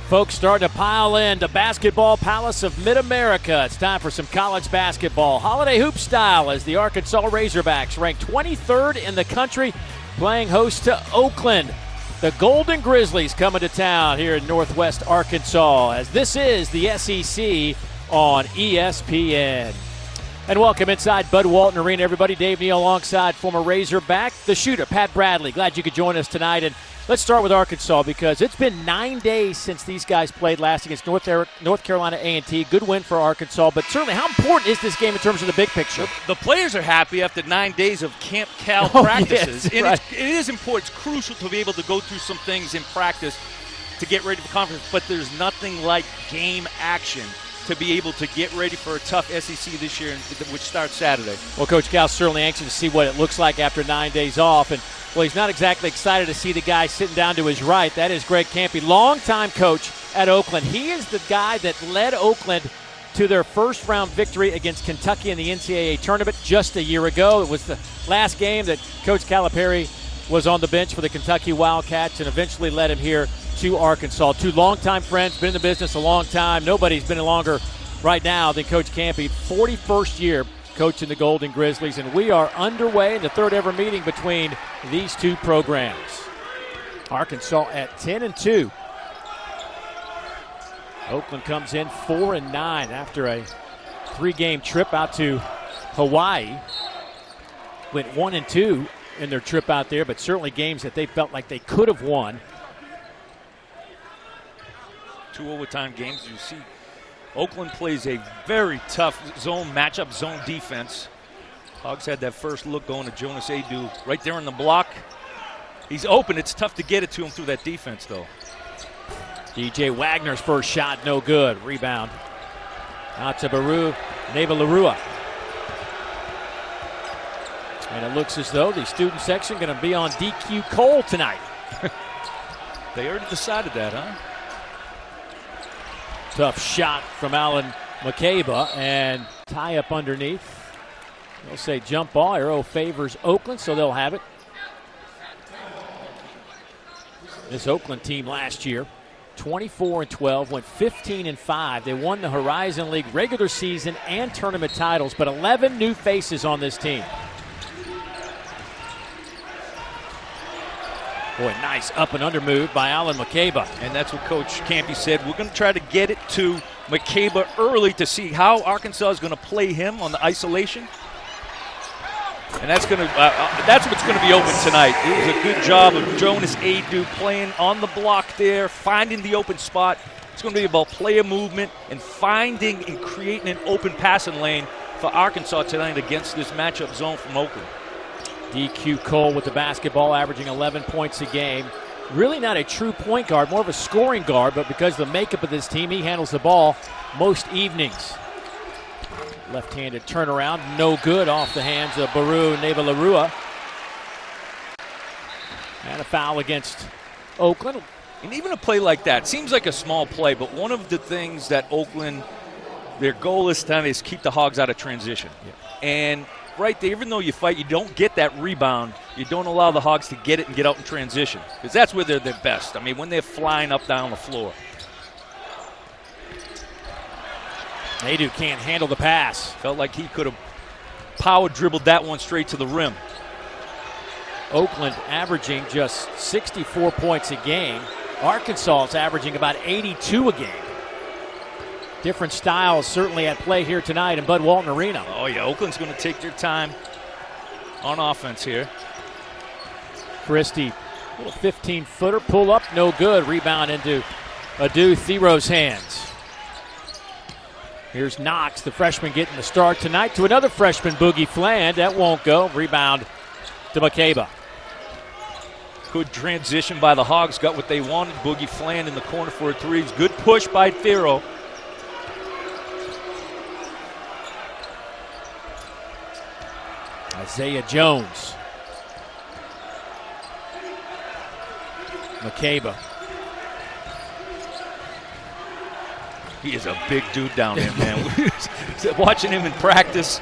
Folks starting to pile in to Basketball Palace of Mid-America. It's time for some college basketball. Holiday hoop style as the Arkansas Razorbacks ranked 23rd in the country, playing host to Oakland. The Golden Grizzlies coming to town here in Northwest Arkansas, as this is the SEC on ESPN. And welcome inside Bud Walton Arena, everybody. Dave Neal alongside former Razorback, the shooter, Pat Bradley. Glad you could join us tonight. And let's start with Arkansas, because it's been 9 days since these guys played last against North Carolina A&T. Good win for Arkansas, but certainly how important is this game in terms of the big picture? The players are happy after 9 days of Camp Cal practices. Yes, and right. it is important. It's crucial to be able to go through some things in practice to get ready for conference, but there's nothing like game action to be able to get ready for a tough SEC this year, which starts Saturday. Well, Coach Cal's certainly anxious to see what it looks like after 9 days off. And, well, he's not exactly excited to see the guy sitting down to his right. That is Greg Kampe, longtime coach at Oakland. He is the guy that led Oakland to their first-round victory against Kentucky in the NCAA tournament just a year ago. It was the last game that Coach Calipari was on the bench for the Kentucky Wildcats and eventually led him here to Arkansas. Two longtime friends, been in the business a long time. Nobody's been longer right now than Coach Kampe. 41st year coaching the Golden Grizzlies, and we are underway in the third ever meeting between these two programs. Arkansas at 10-2. Oakland comes in 4-9 after a 3-game trip out to Hawaii. Went 1-2 in their trip out there, but certainly games that they felt like they could have won. 2 overtime games. You see Oakland plays a very tough zone matchup, zone defense. Hogs had that first look going to Jonas Adu right there in the block. He's open. It's tough to get it to him through that defense, though. DJ Wagner's first shot, no good. Rebound out to Neva Larua. And it looks as though the student section going to be on DQ Cole tonight. They already decided that, huh? Tough shot from Alan McCabe, and tie up underneath. They'll say jump ball. Arrow favors Oakland, so they'll have it. This Oakland team last year, 24-12, went 15-5. They won the Horizon League regular season and tournament titles, but 11 new faces on this team. Boy, nice up and under move by Alan McCabe. And that's what Coach Kampe said. We're going to try to get it to McCabe early to see how Arkansas is going to play him on the isolation. And that's what's going to be open tonight. It was a good job of Jonas Adu playing on the block there, finding the open spot. It's going to be about player movement and finding and creating an open passing lane for Arkansas tonight against this matchup zone from Oakland. DQ Cole with the basketball, averaging 11 points a game. Really not a true point guard, more of a scoring guard, but because of the makeup of this team, he handles the ball most evenings. Left-handed turnaround, no good off the hands of Neva Larua. And a foul against Oakland. And even a play like that, seems like a small play, but one of the things that Oakland, their goal this time is keep the Hogs out of transition. Yeah. And right there, even though you fight, you don't get that rebound. You don't allow the Hogs to get it and get out in transition, because that's where they're their best. I mean, when they're flying up down the floor. Adu can't handle the pass. Felt like he could have power dribbled that one straight to the rim. Oakland averaging just 64 points a game. Arkansas is averaging about 82 a game. Different styles certainly at play here tonight in Bud Walton Arena. Oh, yeah, Oakland's going to take their time on offense here. Christie, little 15-footer, pull up, no good. Rebound into Adu Thero's hands. Here's Knox, the freshman, getting the start tonight to another freshman, Boogie Fland. That won't go. Rebound to McCabe. Good transition by the Hogs. Got what they wanted. Boogie Fland in the corner for a three. Good push by Thero. Isaiah Jones. McCabe. He is a big dude down there, man. Watching him in practice,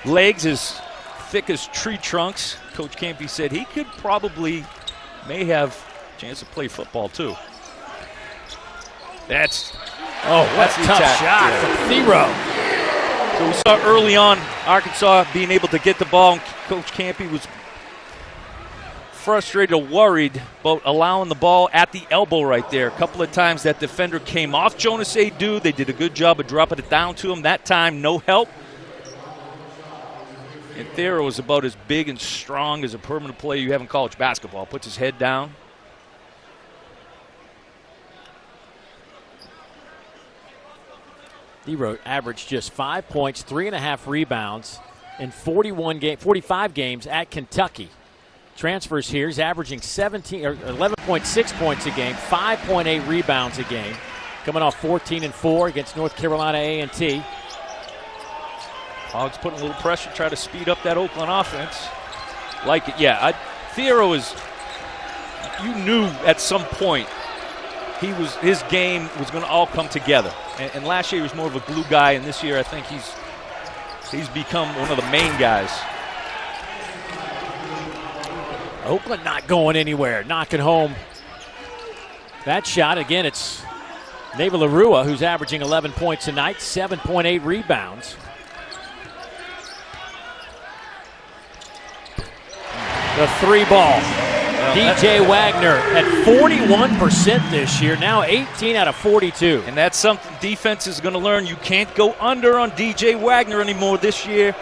legs as thick as tree trunks. Coach Kampe said he could may have a chance to play football too. That's what a tough shot from Thero. So we saw early on Arkansas being able to get the ball, and Coach Campy was frustrated or worried about allowing the ball at the elbow right there. A couple of times that defender came off Jonas Adu. They did a good job of dropping it down to him. That time, no help. And Thero was about as big and strong as a permanent player you have in college basketball. Puts his head down. Thero averaged just 5 points, 3.5 rebounds in 45 games at Kentucky. Transfers here. He's averaging 11.6 points a game, 5.8 rebounds a game. Coming off 14-4 against North Carolina A&T. Hogs putting a little pressure, try to speed up that Oakland offense. Like it, yeah. Thero is. You knew at some point his game was going to all come together. And last year he was more of a glue guy, and this year I think he's become one of the main guys. Oakland not going anywhere, knocking home that shot. Again, it's Neva Larua, who's averaging 11 points a night, 7.8 rebounds. The three ball. DJ Wagner at 41% this year, now 18 out of 42. And that's something defense is going to learn. You can't go under on DJ Wagner anymore this year.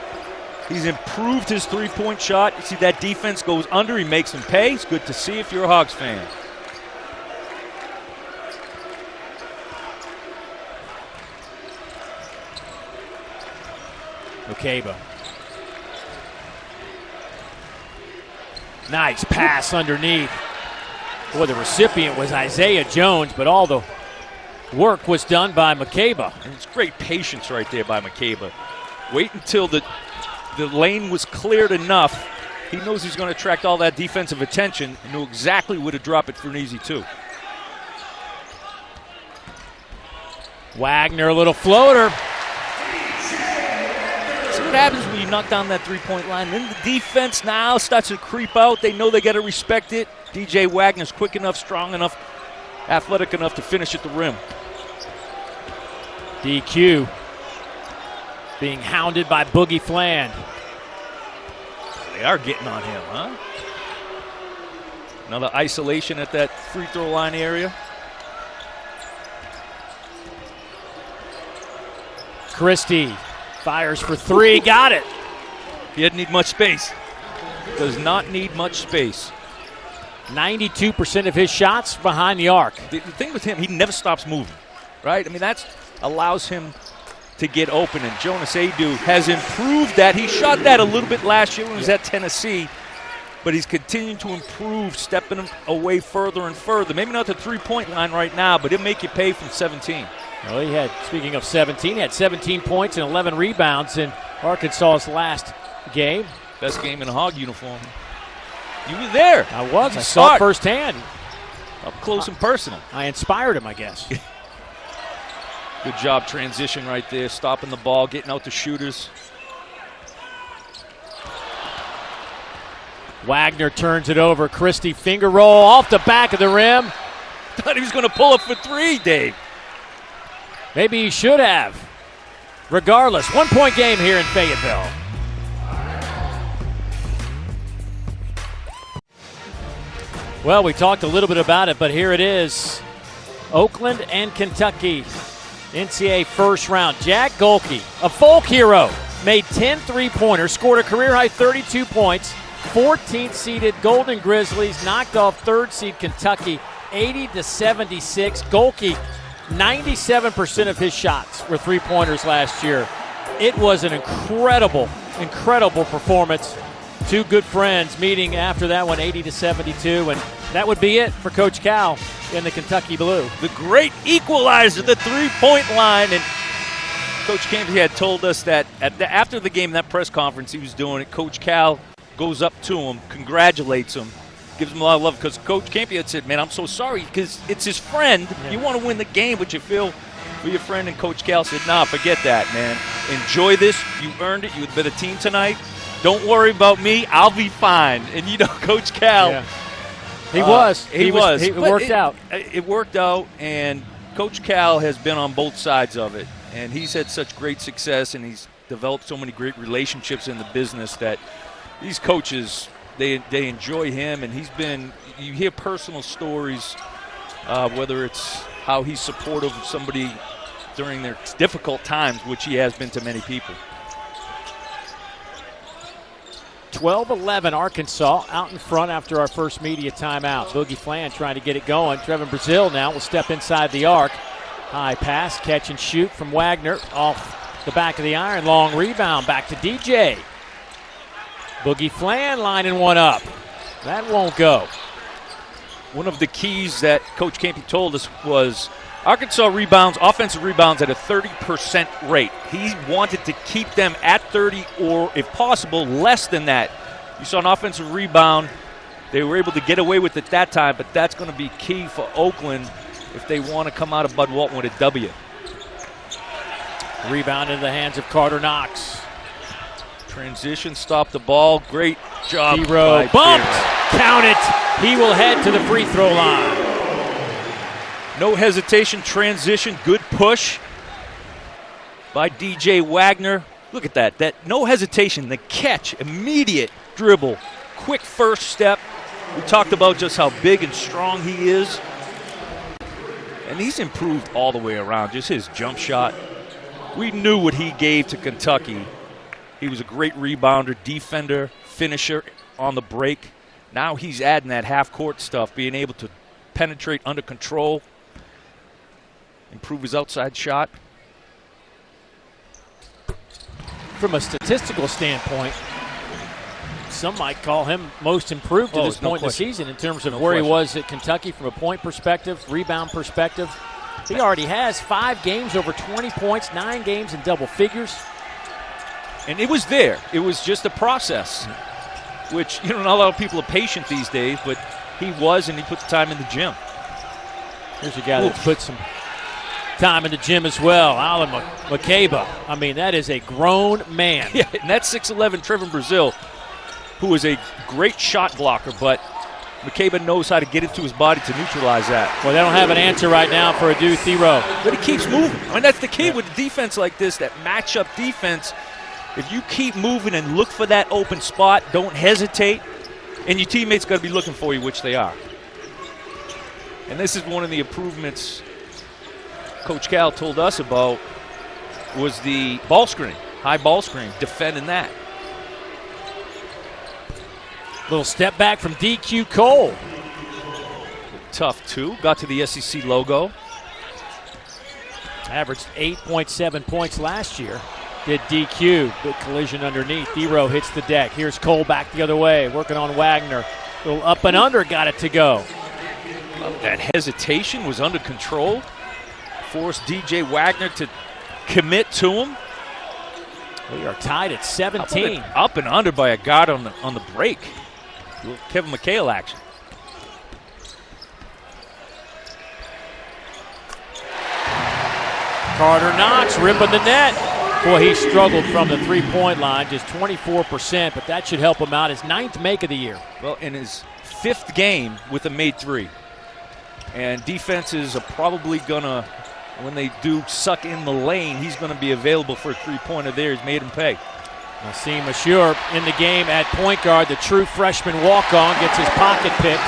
He's improved his three-point shot. You see that defense goes under. He makes them pay. It's good to see if you're a Hogs fan. Makeba. Nice pass underneath. Boy, the recipient was Isaiah Jones, but all the work was done by Makeba. And it's great patience right there by Makeba. Wait until the lane was cleared enough. He knows he's going to attract all that defensive attention and knew exactly where to drop it for an easy two. Wagner, a little floater. See what happens when you knock down that three-point line. Then the defense now starts to creep out. They know they got to respect it. DJ Wagner's quick enough, strong enough, athletic enough to finish at the rim. DQ being hounded by Boogie Fland. They are getting on him, huh? Another isolation at that free throw line area. Christie fires for three, got it. He doesn't need much space. Does not need much space. 92% of his shots behind the arc. The thing with him, he never stops moving, right? I mean, that allows him to get open, and Jonas Adu has improved that. He shot that a little bit last year when he was at Tennessee, but he's continuing to improve, stepping away further and further. Maybe not the three-point line right now, but it'll make you pay from 17. Well, he had, speaking of 17, he had 17 points and 11 rebounds in Arkansas's last game. Best game in a Hog uniform. You were there. I was. I saw it firsthand. Up close and personal. I inspired him, I guess. Good job transition right there, stopping the ball, getting out the shooters. Wagner turns it over. Christie finger roll off the back of the rim. Thought he was going to pull up for three, Dave. Maybe he should have. Regardless, 1 point game here in Fayetteville. Well, we talked a little bit about it, but here it is. Oakland and Kentucky. NCAA first round. Jack Golke, a folk hero, made 10 three-pointers, scored a career-high 32 points. 14th seeded Golden Grizzlies knocked off third seed Kentucky 80-76. Golke, 97% of his shots were three-pointers last year. It was an incredible performance. Two good friends meeting after that one, 80-72, and that would be it for Coach Cal in the Kentucky Blue. The great equalizer, the three-point line, and Coach Campy had told us that after the game, that press conference he was doing it, Coach Cal goes up to him, congratulates him, gives him a lot of love, because Coach Campy had said, man, I'm so sorry, because it's his friend. Yeah. You want to win the game, but you feel for your friend, and Coach Cal said, nah, forget that, man. Enjoy this. You earned it. You had been a team tonight. Don't worry about me. I'll be fine. And, you know, Coach Cal. Yeah. He was. It worked out. It worked out, and Coach Cal has been on both sides of it, and he's had such great success, and he's developed so many great relationships in the business that these coaches, they enjoy him, and you hear personal stories, whether it's how he's supportive of somebody during their difficult times, which he has been to many people. 12-11 Arkansas out in front after our first media timeout. Boogie Flan trying to get it going. Trevin Brazil now will step inside the arc. High pass, catch and shoot from Wagner off the back of the iron. Long rebound back to DJ. Boogie Flan lining one up. That won't go. One of the keys that Coach Campy told us was Arkansas rebounds, offensive rebounds at a 30% rate. He wanted to keep them at 30 or, if possible, less than that. You saw an offensive rebound. They were able to get away with it that time, but that's going to be key for Oakland if they want to come out of Bud Walton with a W. Rebound into the hands of Carter Knox. Transition, stop the ball. Great job. Hero bumped. Count it. He will head to the free throw line. No hesitation, transition, good push by DJ Wagner. Look at that. That no hesitation, the catch, immediate dribble, quick first step. We talked about just how big and strong he is. And he's improved all the way around, just his jump shot. We knew what he gave to Kentucky. He was a great rebounder, defender, finisher on the break. Now he's adding that half-court stuff, being able to penetrate under control, improve his outside shot. From a statistical standpoint, some might call him most improved at this point in the season in terms of where he was at Kentucky from a point perspective, rebound perspective. He already has 5 games over 20 points, 9 games in double figures. And it was there. It was just a process, which, not a lot of people are patient these days, but he was, and he put the time in the gym. Here's a guy that's put some time in the gym as well, Alan McCabe. I mean, that is a grown man. Yeah, and that's 6'11" Trevin Brazil, who is a great shot blocker, but McCabe knows how to get into his body to neutralize that. Well, they don't have an answer right now for Adu Thero. But he keeps moving. I mean, that's the key with a defense like this, that matchup defense. If you keep moving and look for that open spot, don't hesitate, and your teammates got to be looking for you, which they are. And this is one of the improvements Coach Cal told us about, was the ball screen, high ball screen, defending that. Little step back from DQ Cole. Tough, too. Got to the SEC logo. Averaged 8.7 points last year. Did DQ. Good collision underneath. Thero hits the deck. Here's Cole back the other way, working on Wagner. Little up and under, got it to go. That hesitation was under control. Forced DJ Wagner to commit to him. We are tied at 17. Up and under by a guard on the break. Kevin McHale action. Carter Knox ripping the net. Boy, he struggled from the three-point line, just 24%, but that should help him out. His 9th make of the year. Well, in his 5th game with a made 3. And defenses are probably going to, when they do suck in the lane, he's going to be available for a three-pointer there. He's made him pay. Nassim Ashur in the game at point guard. The true freshman walk-on gets his pocket picked.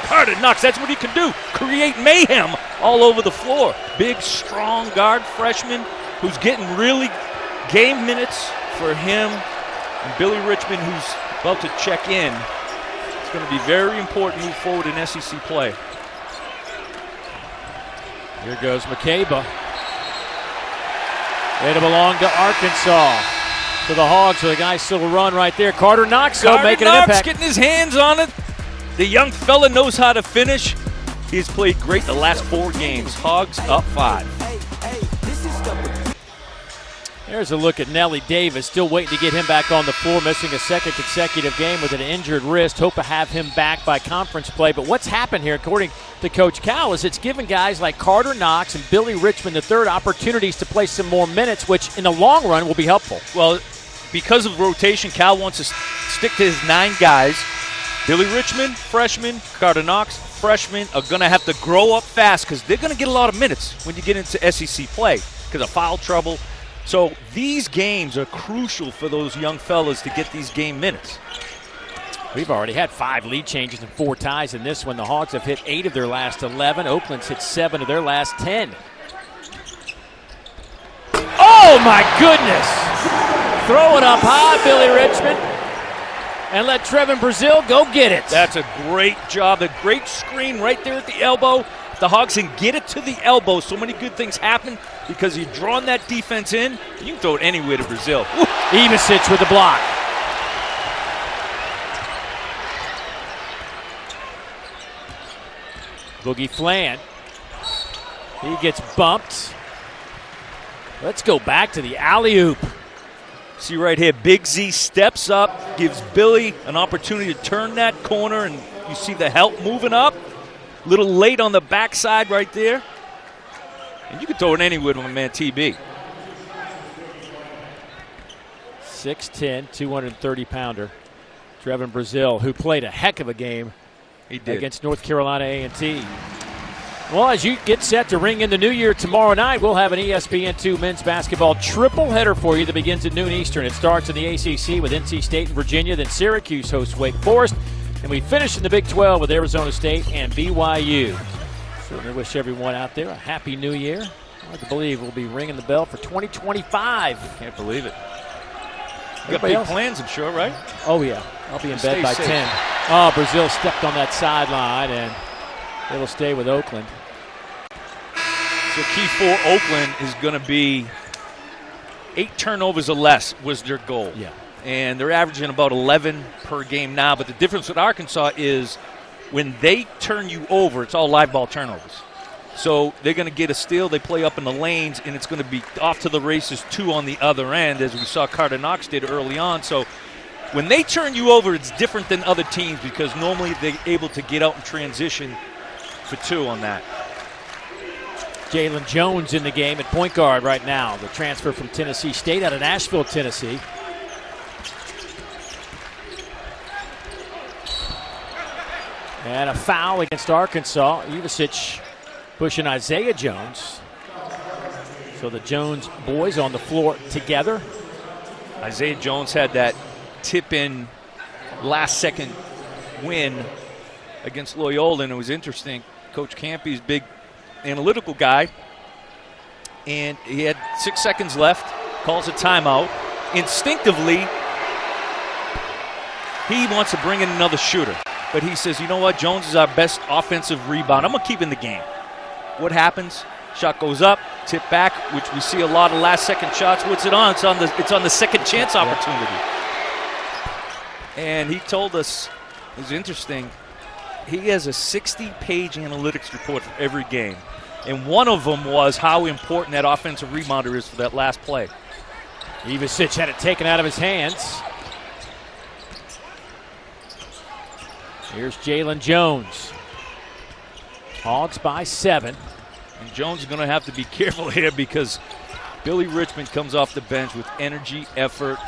Carter Knox, that's what he can do. Create mayhem all over the floor. Big, strong guard freshman who's getting really game minutes for him. And Billy Richmond, who's about to check in. It's going to be very important to move forward in SEC play. Here goes McCabe. It'll belong to Arkansas. To the Hogs, so the guys still run right there. Carter Knox, making an impact. Getting his hands on it. The young fella knows how to finish. He's played great the last 4 games. Hogs up 5. There's a look at Nelly Davis, still waiting to get him back on the floor, missing a 2nd consecutive game with an injured wrist. Hope to have him back by conference play. But what's happened here, according to Coach Cal, is it's given guys like Carter Knox and Billy Richmond III opportunities to play some more minutes, which in the long run will be helpful. Well, because of rotation, Cal wants to stick to his 9 guys. Billy Richmond, freshman. Carter Knox, freshmen are going to have to grow up fast because they're going to get a lot of minutes when you get into SEC play because of foul trouble. So these games are crucial for those young fellas to get these game minutes. We've already had 5 lead changes and 4 ties in this one. The Hogs have hit 8 of their last 11. Oakland's hit 7 of their last 10. Oh, my goodness. Throw it up high, Billy Richmond. And let Trevin Brazil go get it. That's a great job. A great screen right there at the elbow. The Hogs can get it to the elbow. So many good things happen because you've drawn that defense in. You can throw it anywhere to Brazil. Ivasic with the block. Boogie Flan. He gets bumped. Let's go back to the alley-oop. See right here, Big Z steps up, gives Billy an opportunity to turn that corner, and you see the help moving up. A little late on the backside right there. And you can throw it anywhere to my man TB. 6'10", 230-pounder. Trevin Brazil, who played a heck of a game against North Carolina A&T. Well, as you get set to ring in the new year tomorrow night, we'll have an ESPN2 men's basketball triple header for you that begins at noon Eastern. It starts in the ACC with NC State and Virginia, then Syracuse hosts Wake Forest, and we finish in the Big 12 with Arizona State and BYU. Certainly wish everyone out there a happy new year. Hard to believe we'll be ringing the bell for 2025. Can't believe it. You got big plans, I'm sure, right? Oh, yeah. I'll be in bed by 10. Oh, Brazil stepped on that sideline, and it'll stay with Oakland. So key for Oakland is going to be 8 turnovers or less was their goal. Yeah. And they're averaging about 11 per game now. But the difference with Arkansas is when they turn you over, it's all live ball turnovers. So they're going to get a steal. They play up in the lanes, and it's going to be off to the races 2 on the other end, as we saw Carter Knox did early on. So when they turn you over, it's different than other teams because normally they're able to get out and transition for 2 on that. Jalen Jones in the game at point guard right now. The transfer from Tennessee State out of Nashville, Tennessee. And a foul against Arkansas. Ivasic pushing Isaiah Jones. So the Jones boys on the floor together. Isaiah Jones had that tip-in last-second win against Loyola, and it was interesting. Coach Campy's big analytical guy, and he had 6 seconds left, calls a timeout. Instinctively, he wants to bring in another shooter, but he says, you know what, Jones is our best offensive rebound. I'm going to keep him in the game. What happens? Shot goes up, tip back, which we see a lot of last-second shots. What's it on? It's on the second chance opportunity. And he told us, it was interesting, he has a 60-page analytics report for every game. And one of them was how important that offensive rebounder is for that last play. Ivasic had it taken out of his hands. Here's Jalen Jones. Hogs by 7. And Jones is going to have to be careful here because Billy Richmond comes off the bench with energy, effort,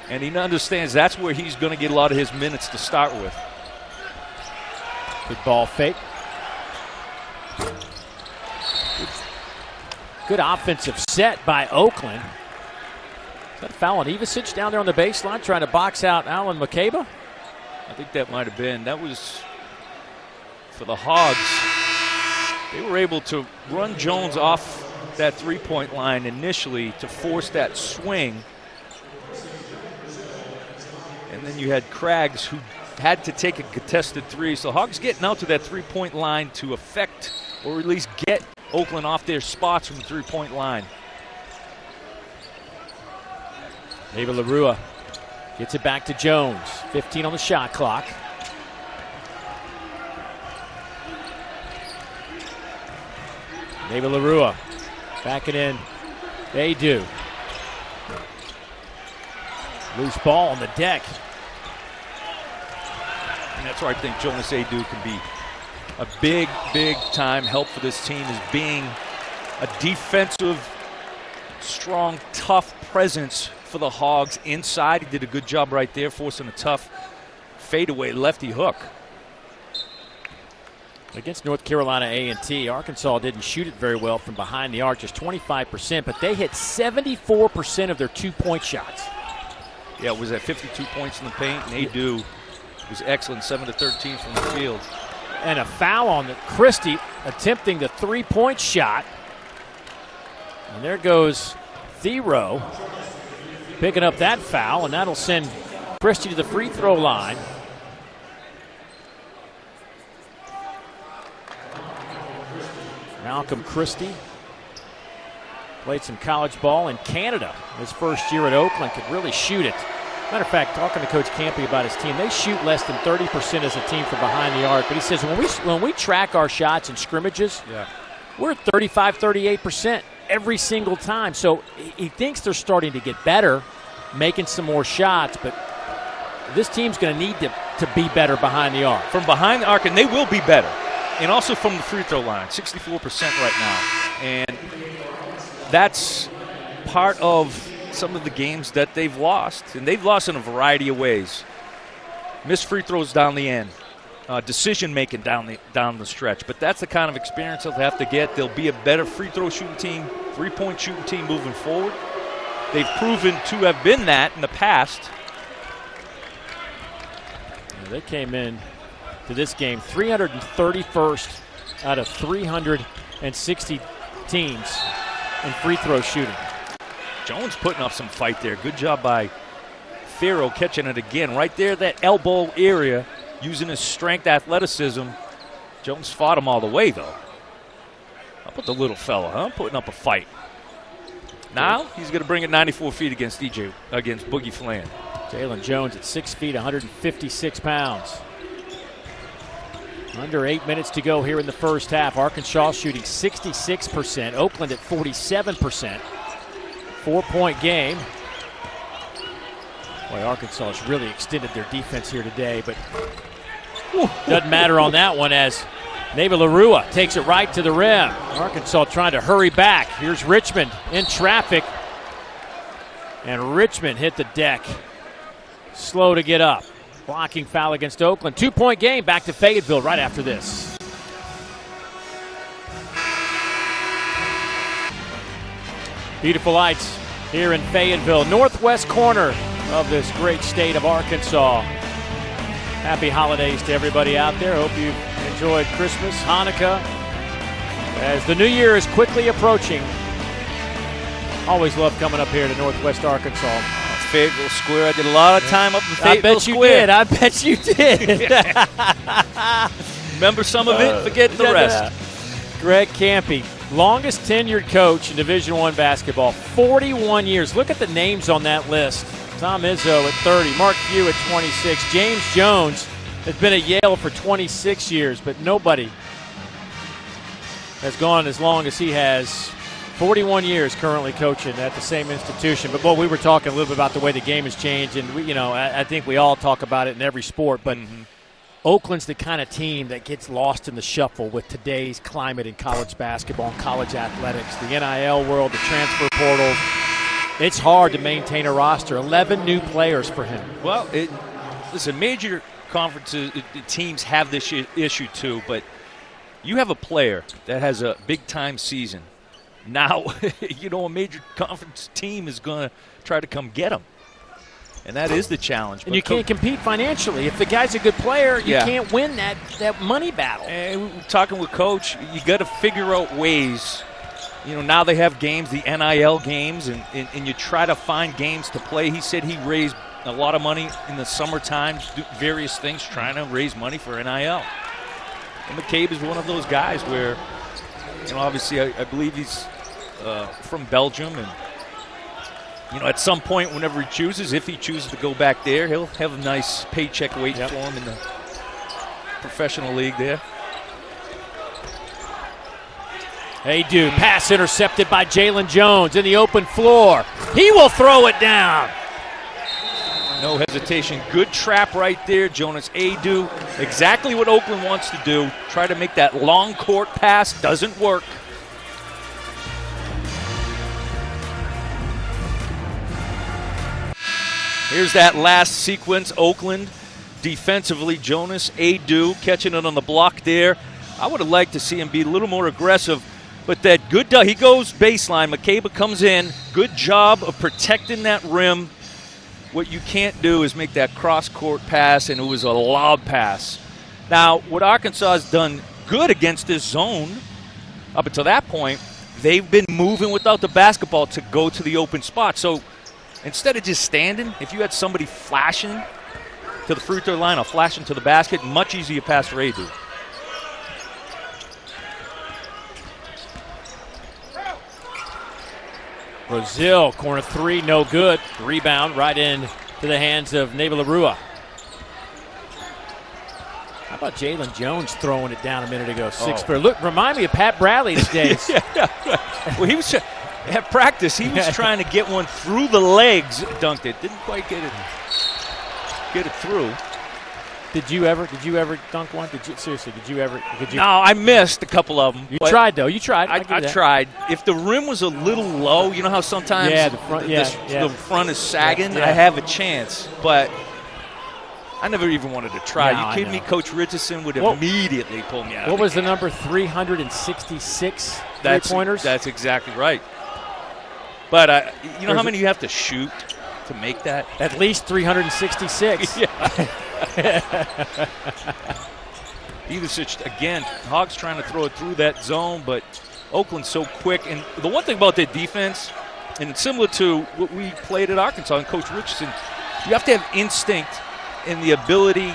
and he understands that's where he's going to get a lot of his minutes to start with. Good ball fake. Good offensive set by Oakland. Is that a foul on Ivasic down there on the baseline trying to box out Alan McCabe? I think that might have been. That was for the Hogs. They were able to run Jones off that three-point line initially to force that swing. And then you had Craggs who had to take a contested 3. So Hogs getting out to that three-point line to affect or at least get Oakland off their spots from the three-point line. David LaRua gets it back to Jones. 15 on the shot clock. David LaRua back it in. They do. Loose ball on the deck. And that's where I think Jonas Adu can be a big, big time help for this team, is being a defensive, strong, tough presence for the Hogs inside. He did a good job right there, forcing a tough fadeaway lefty hook. Against North Carolina A&T, Arkansas didn't shoot it very well from behind the arc, just 25%, but they hit 74% of their two-point shots. Yeah, it was at 52 points in the paint, and Adu was excellent, 7 to 13 from the field. And a foul on Christie attempting the three-point shot. And there goes Thero picking up that foul, and that'll send Christie to the free throw line. Malcolm Christie played some college ball in Canada his first year at Oakland, could really shoot it. Matter of fact, talking to Coach Campy about his team, they shoot less than 30% as a team from behind the arc. But he says when we track our shots in scrimmages, we're at 35, 38% every single time. So he thinks they're starting to get better, making some more shots. But this team's going to need to be better behind the arc. From behind the arc, and they will be better. And also from the free throw line, 64% right now. And that's part of some of the games that they've lost. And they've lost in a variety of ways. Missed free throws down the end. Decision-making down the stretch. But that's the kind of experience they'll have to get. They'll be a better free throw shooting team, three-point shooting team moving forward. They've proven to have been that in the past. They came in to this game 331st out of 360 teams in free throw shooting. Jones putting up some fight there. Good job by Thero catching it again. Right there, that elbow area, using his strength, athleticism. Jones fought him all the way, though. How about the little fella, huh? Putting up a fight. Now he's going to bring it 94 feet against Boogie Flan. Jalen Jones at 6 feet, 156 pounds. Under 8 minutes to go here in the first half. Arkansas shooting 66%. Oakland at 47%. 4-point game. Boy, Arkansas has really extended their defense here today, but doesn't matter on that one as Neva Larua takes it right to the rim. Arkansas trying to hurry back. Here's Richmond in traffic. And Richmond hit the deck. Slow to get up. Blocking foul against Oakland. 2-point game. Back to Fayetteville right after this. Beautiful lights here in Fayetteville, northwest corner of this great state of Arkansas. Happy holidays to everybody out there. Hope you've enjoyed Christmas, Hanukkah. As the new year is quickly approaching, always love coming up here to northwest Arkansas. Fayetteville Square. I did a lot of time up in Fayetteville Square. I bet you did. Remember some of it, forget the rest. Greg Campy, longest tenured coach in Division I basketball, 41 years. Look at the names on that list. Tom Izzo at 30, Mark Few at 26, James Jones has been at Yale for 26 years, but nobody has gone as long as he has. 41 years currently coaching at the same institution. But, boy, we were talking a little bit about the way the game has changed, and, I think we all talk about it in every sport. But Oakland's the kind of team that gets lost in the shuffle with today's climate in college basketball and college athletics. The NIL world, the transfer portal. It's hard to maintain a roster. 11 new players for him. Well, listen, major conferences, teams have this issue too, but you have a player that has a big-time season. Now, a major conference team is going to try to come get him. And that is the challenge. And you can't compete financially. If the guy's a good player, you can't win that money battle. And talking with Coach, you got to figure out ways. Now they have games, the NIL games, and you try to find games to play. He said he raised a lot of money in the summertime, various things, trying to raise money for NIL. And McCabe is one of those guys where, obviously I believe he's from Belgium, and at some point, whenever he chooses, if he chooses to go back there, he'll have a nice paycheck waiting for him in the professional league there. Adu, pass intercepted by Jalen Jones in the open floor. He will throw it down. No hesitation. Good trap right there, Jonas Adu. Exactly what Oakland wants to do. Try to make that long court pass. Doesn't work. Here's that last sequence. Oakland defensively. Jonas Adu catching it on the block there. I would have liked to see him be a little more aggressive, but that good, he goes baseline. McCabe comes in, good job of protecting that rim. What you can't do is make that cross-court pass, and it was a lob pass. Now, what Arkansas has done good against this zone up until that point, they've been moving without the basketball to go to the open spot. So instead of just standing, if you had somebody flashing to the free throw line or flashing to the basket, much easier pass for AD. Brazil, corner three, no good. Rebound right in to the hands of Neva-Larua. How about Jalen Jones throwing it down a minute ago? Look, remind me of Pat Bradley these days. Well, he was at practice. He was trying to get one through the legs, dunked it. Didn't quite get it through. Did you ever dunk one? Seriously, did you ever? No, I missed a couple of them. You tried, though. You tried. I tried. If the rim was a little low, you know how sometimes the front is sagging? Yeah. I have a chance, but I never even wanted to try. No, you kidding me? Coach Richardson would immediately pull me out. What was the number? 366 three-pointers? That's exactly right. But you know how many you have to shoot to make that? At least 366. Again, Hogs trying to throw it through that zone, but Oakland's so quick. And the one thing about their defense, and it's similar to what we played at Arkansas and Coach Richardson, you have to have instinct and the ability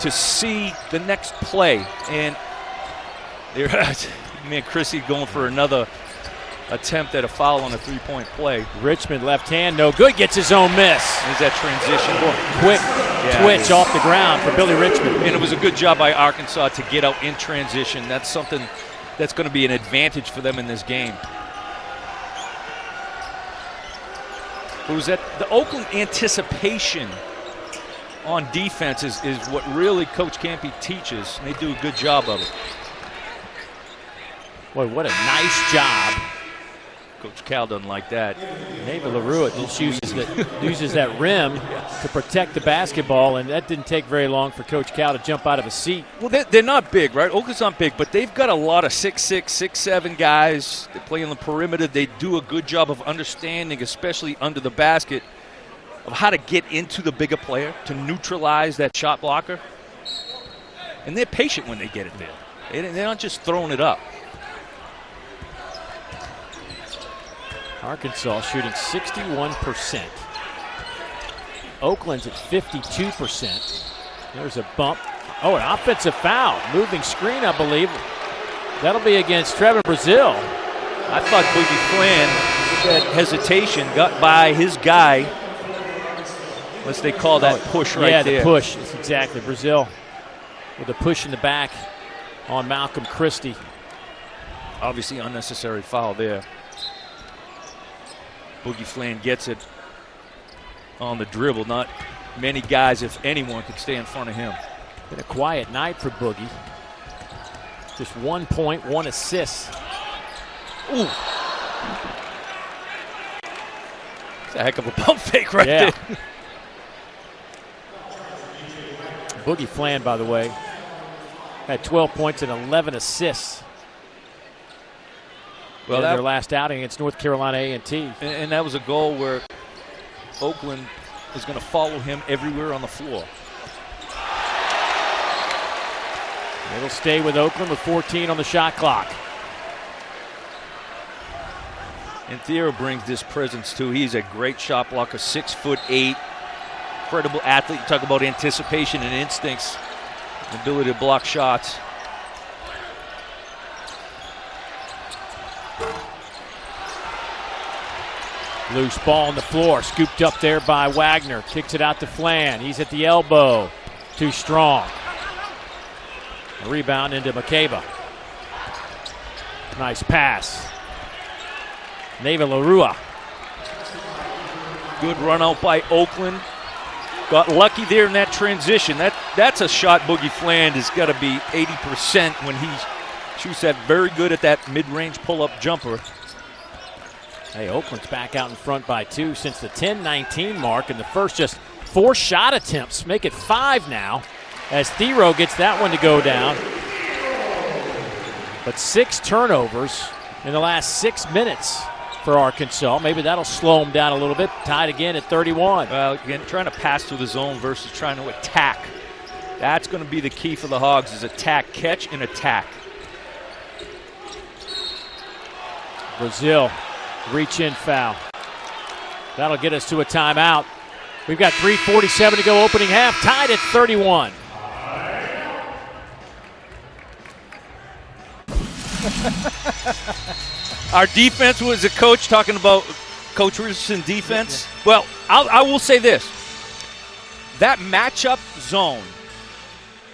to see the next play. And Chrissy going for another attempt at a foul on a three-point play. Richmond left hand, no good, gets his own miss. Is that transition? Quick twitch off the ground for Billy Richmond. And it was a good job by Arkansas to get out in transition. That's something that's going to be an advantage for them in this game. It was that the Oakland anticipation on defense is what really Coach Campy teaches, and they do a good job of it. Boy, what a nice job. Coach Cal doesn't like that. Neva-Larua just uses that rim to protect the basketball, and that didn't take very long for Coach Cal to jump out of his seat. Well, they're not big, right? Oakland's not big, but they've got a lot of 6'6", 6'7" guys. They play on the perimeter. They do a good job of understanding, especially under the basket, of how to get into the bigger player, to neutralize that shot blocker. And they're patient when they get it there. They're not just throwing it up. Arkansas shooting 61%. Oakland's at 52%. There's a bump. Oh, an offensive foul. Moving screen, I believe. That'll be against Trevor Brazil. I thought Boogie Flan, with that hesitation, got by his guy. Unless they call that push right there. Yeah, the push. It's exactly. Brazil with a push in the back on Malcolm Christie. Obviously unnecessary foul there. Boogie Flan gets it on the dribble. Not many guys, if anyone, could stay in front of him. Been a quiet night for Boogie. Just 1 point, 1 assist. Ooh. It's a heck of a pump fake right there. Boogie Flan, by the way, had 12 points and 11 assists. Well, their last outing against North Carolina A&T. And that was a goal where Oakland is going to follow him everywhere on the floor. It'll stay with Oakland with 14 on the shot clock. And Theo brings this presence too. He's a great shot blocker, 6'8", incredible athlete. You talk about anticipation and instincts, the ability to block shots. Loose ball on the floor, scooped up there by Wagner. Kicks it out to Flan. He's at the elbow. Too strong. A rebound into McCabe. Nice pass. Neva-Larua. Good run out by Oakland. Got lucky there in that transition. That's a shot Boogie Flan has got to be 80% when he shoots that very good at that mid-range pull-up jumper. Hey, Oakland's back out in front by 2 since the 10-19 mark, and the first just 4 shot attempts make it 5 now as Thero gets that one to go down. But 6 turnovers in the last 6 minutes for Arkansas. Maybe that'll slow them down a little bit. Tied again at 31. Well, again, trying to pass through the zone versus trying to attack. That's going to be the key for the Hogs is attack, catch, and attack. Brazil, reach-in foul. That'll get us to a timeout. We've got 3:47 to go opening half, tied at 31. Our defense was a coach talking about Coach Richardson defense. Well, I will say this. That matchup zone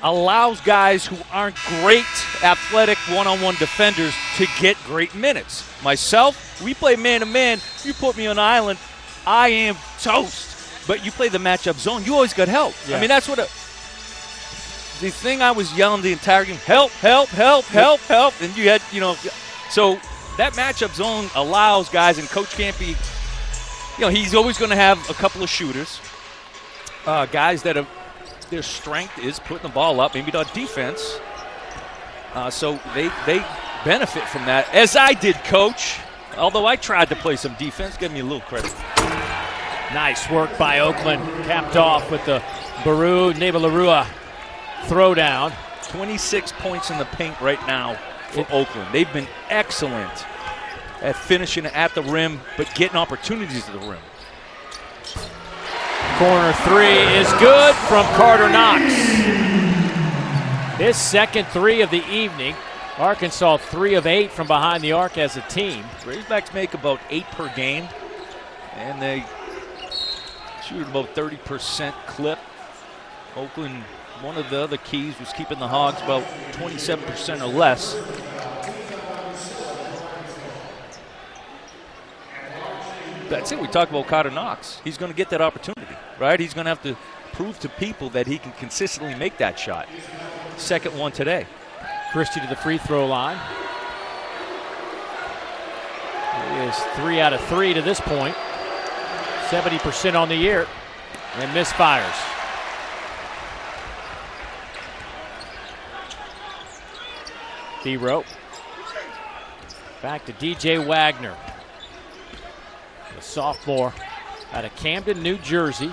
allows guys who aren't great athletic one-on-one defenders to get great minutes. Myself, we play man-to-man. You put me on an island, I am toast. But you play the matchup zone, you always got help. Yeah. I mean, that's what the thing I was yelling the entire game, help, help, help, help, help. And you had, so that matchup zone allows guys, and Coach Campy, he's always going to have a couple of shooters, guys that have, their strength is putting the ball up, maybe not defense. So they benefit from that, as I did, Coach. Although I tried to play some defense, give me a little credit. Nice work by Oakland, capped off with the Neva-Larua throwdown. 26 points in the paint right now for Oakland. They've been excellent at finishing at the rim, but getting opportunities at the rim. Corner 3 is good from Carter Knox. His second 3 of the evening. Arkansas 3 of 8 from behind the arc as a team. Razorbacks make about 8 per game, and they shoot at about 30% clip. Oakland, one of the other keys was keeping the Hogs about 27% or less. That's it. We talk about Carter Knox. He's going to get that opportunity, right? He's going to have to prove to people that he can consistently make that shot. Second one today. Christie to the free throw line. He is 3 out of 3 to this point. 70% on the year, and misfires. Thero. Back to DJ Wagner. The sophomore out of Camden, New Jersey.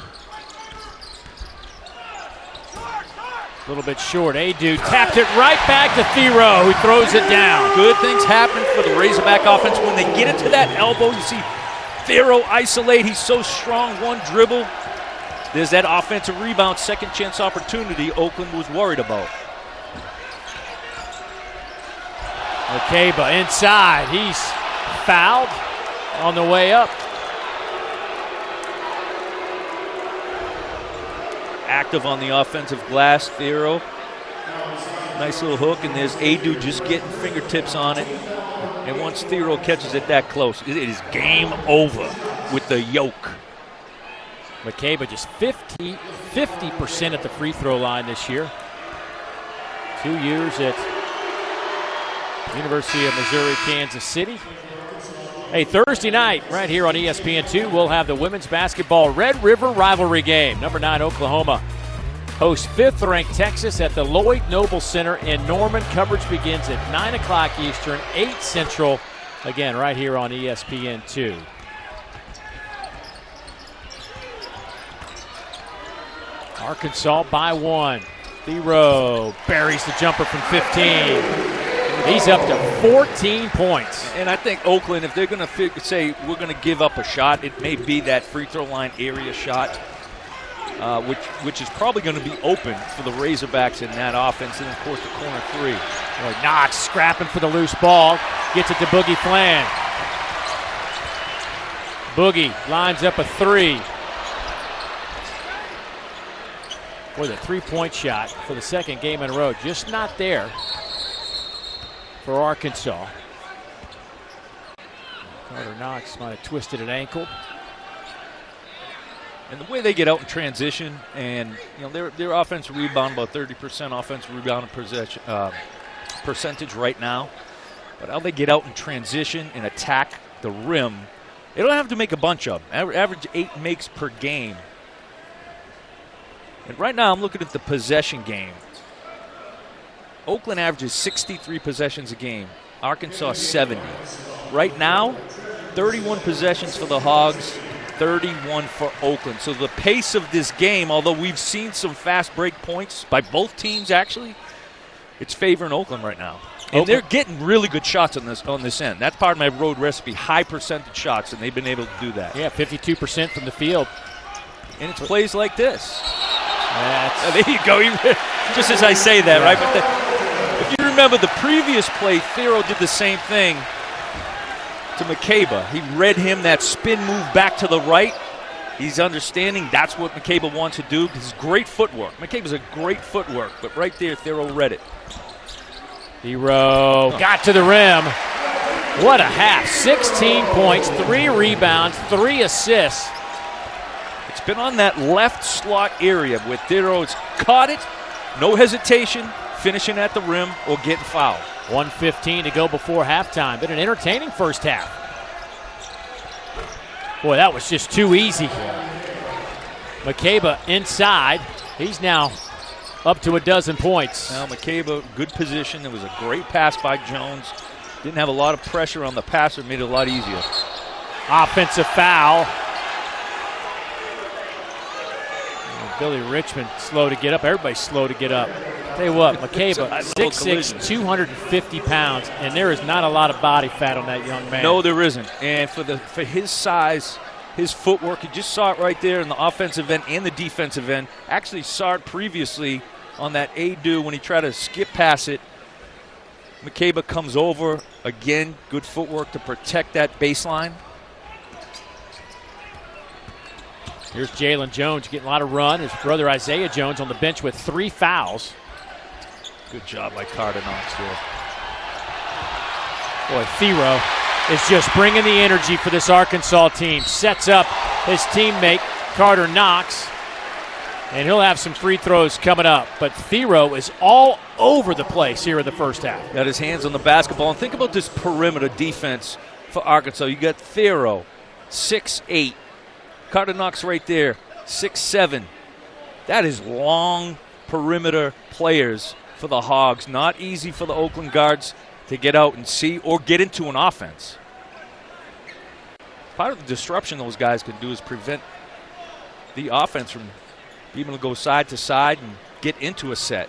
A little bit short. Adu tapped it right back to Thero, who throws it down. Good things happen for the Razorback offense when they get it to that elbow. You see Thero isolate. He's so strong. One dribble. There's that offensive rebound, second chance opportunity Oakland was worried about. Makeba inside. He's fouled on the way up. Active on the offensive glass, Thero. Nice little hook, and there's Adu just getting fingertips on it. And once Thero catches it that close, it is game over with the yoke. Makeba just 50% at the free throw line this year. 2 years at University of Missouri, Kansas City. Hey, Thursday night, right here on ESPN2, we'll have the women's basketball Red River rivalry game. Number 9 Oklahoma hosts 5th-ranked Texas at the Lloyd Noble Center in Norman. Coverage begins at 9 o'clock Eastern, 8 Central. Again, right here on ESPN2. Arkansas by 1. Thero buries the jumper from 15. He's up to 14 points. And I think Oakland, if they're going to say we're going to give up a shot, it may be that free throw line area shot, which is probably going to be open for the Razorbacks in that offense. And, of course, the corner 3. Boy, Knox scrapping for the loose ball. Gets it to Boogie Flan. Boogie lines up a 3. Boy, the three-point shot for the second game in a row. Just not there for Arkansas. Carter Knox might have twisted an ankle. And the way they get out in transition, and their offensive rebound, about 30% offensive rebound percentage right now. But how they get out in transition and attack the rim, they don't have to make a bunch of them. Average 8 makes per game. And right now I'm looking at the possession game. Oakland averages 63 possessions a game. Arkansas 70. Right now, 31 possessions for the Hogs, 31 for Oakland. So the pace of this game, although we've seen some fast break points by both teams actually, it's favoring Oakland right now. And they're getting really good shots on this end. That's part of my road recipe, high percentage shots, and they've been able to do that. Yeah, 52% from the field. And it's plays like this. There you go. Just as I say that, right? But if you remember the previous play, Thero did the same thing to McCabe. He read him that spin move back to the right. He's understanding that's what McCabe wants to do. His great footwork. McCabe's a great footwork, but right there, Thero read it. Thero got to the rim. What a half. 16 points, 3 rebounds, 3 assists. It's been on that left slot area where Thero's caught it, no hesitation, finishing at the rim or getting fouled. 1:15 to go before halftime. Been an entertaining first half. Boy, that was just too easy. McCabe inside. He's now up to a dozen points. Now McCabe, good position. It was a great pass by Jones. Didn't have a lot of pressure on the passer, made it a lot easier. Offensive foul. Billy Richmond slow to get up. Everybody's slow to get up. Tell you what, McCabe, 6'6", 250 pounds, and there is not a lot of body fat on that young man. No, there isn't. And for his size, his footwork, you just saw it right there in the offensive end and the defensive end. Actually saw it previously on that A-do when he tried to skip past it. McCabe comes over. Again, good footwork to protect that baseline. Here's Jalen Jones getting a lot of run. His brother Isaiah Jones on the bench with 3 fouls. Good job by Carter Knox here. Boy, Thero is just bringing the energy for this Arkansas team. Sets up his teammate, Carter Knox, and he'll have some free throws coming up. But Thero is all over the place here in the first half. Got his hands on the basketball. And think about this perimeter defense for Arkansas. You got Thero, 6'8". Carter Knox right there, 6'7". That is long perimeter players for the Hogs. Not easy for the Oakland guards to get out and see or get into an offense. Part of the disruption those guys can do is prevent the offense from being able to go side to side and get into a set.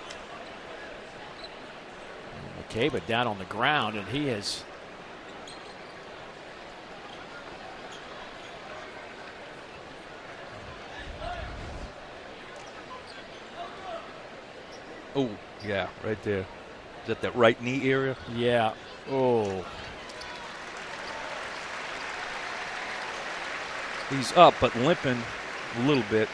McCabe down on the ground, and he is... Oh, yeah, right there. Is that that right knee area? Yeah. Oh. He's up, but limping a little bit.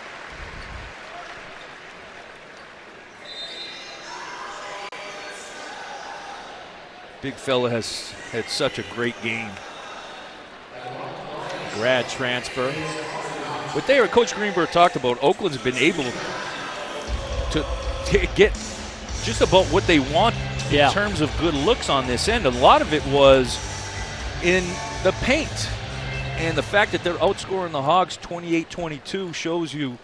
Big fella has had such a great game. Grad transfer. What Coach Greenberg talked about, Oakland's been able to get just about what they want in terms of good looks on this end. A lot of it was in the paint. And the fact that they're outscoring the Hogs 28-22 shows you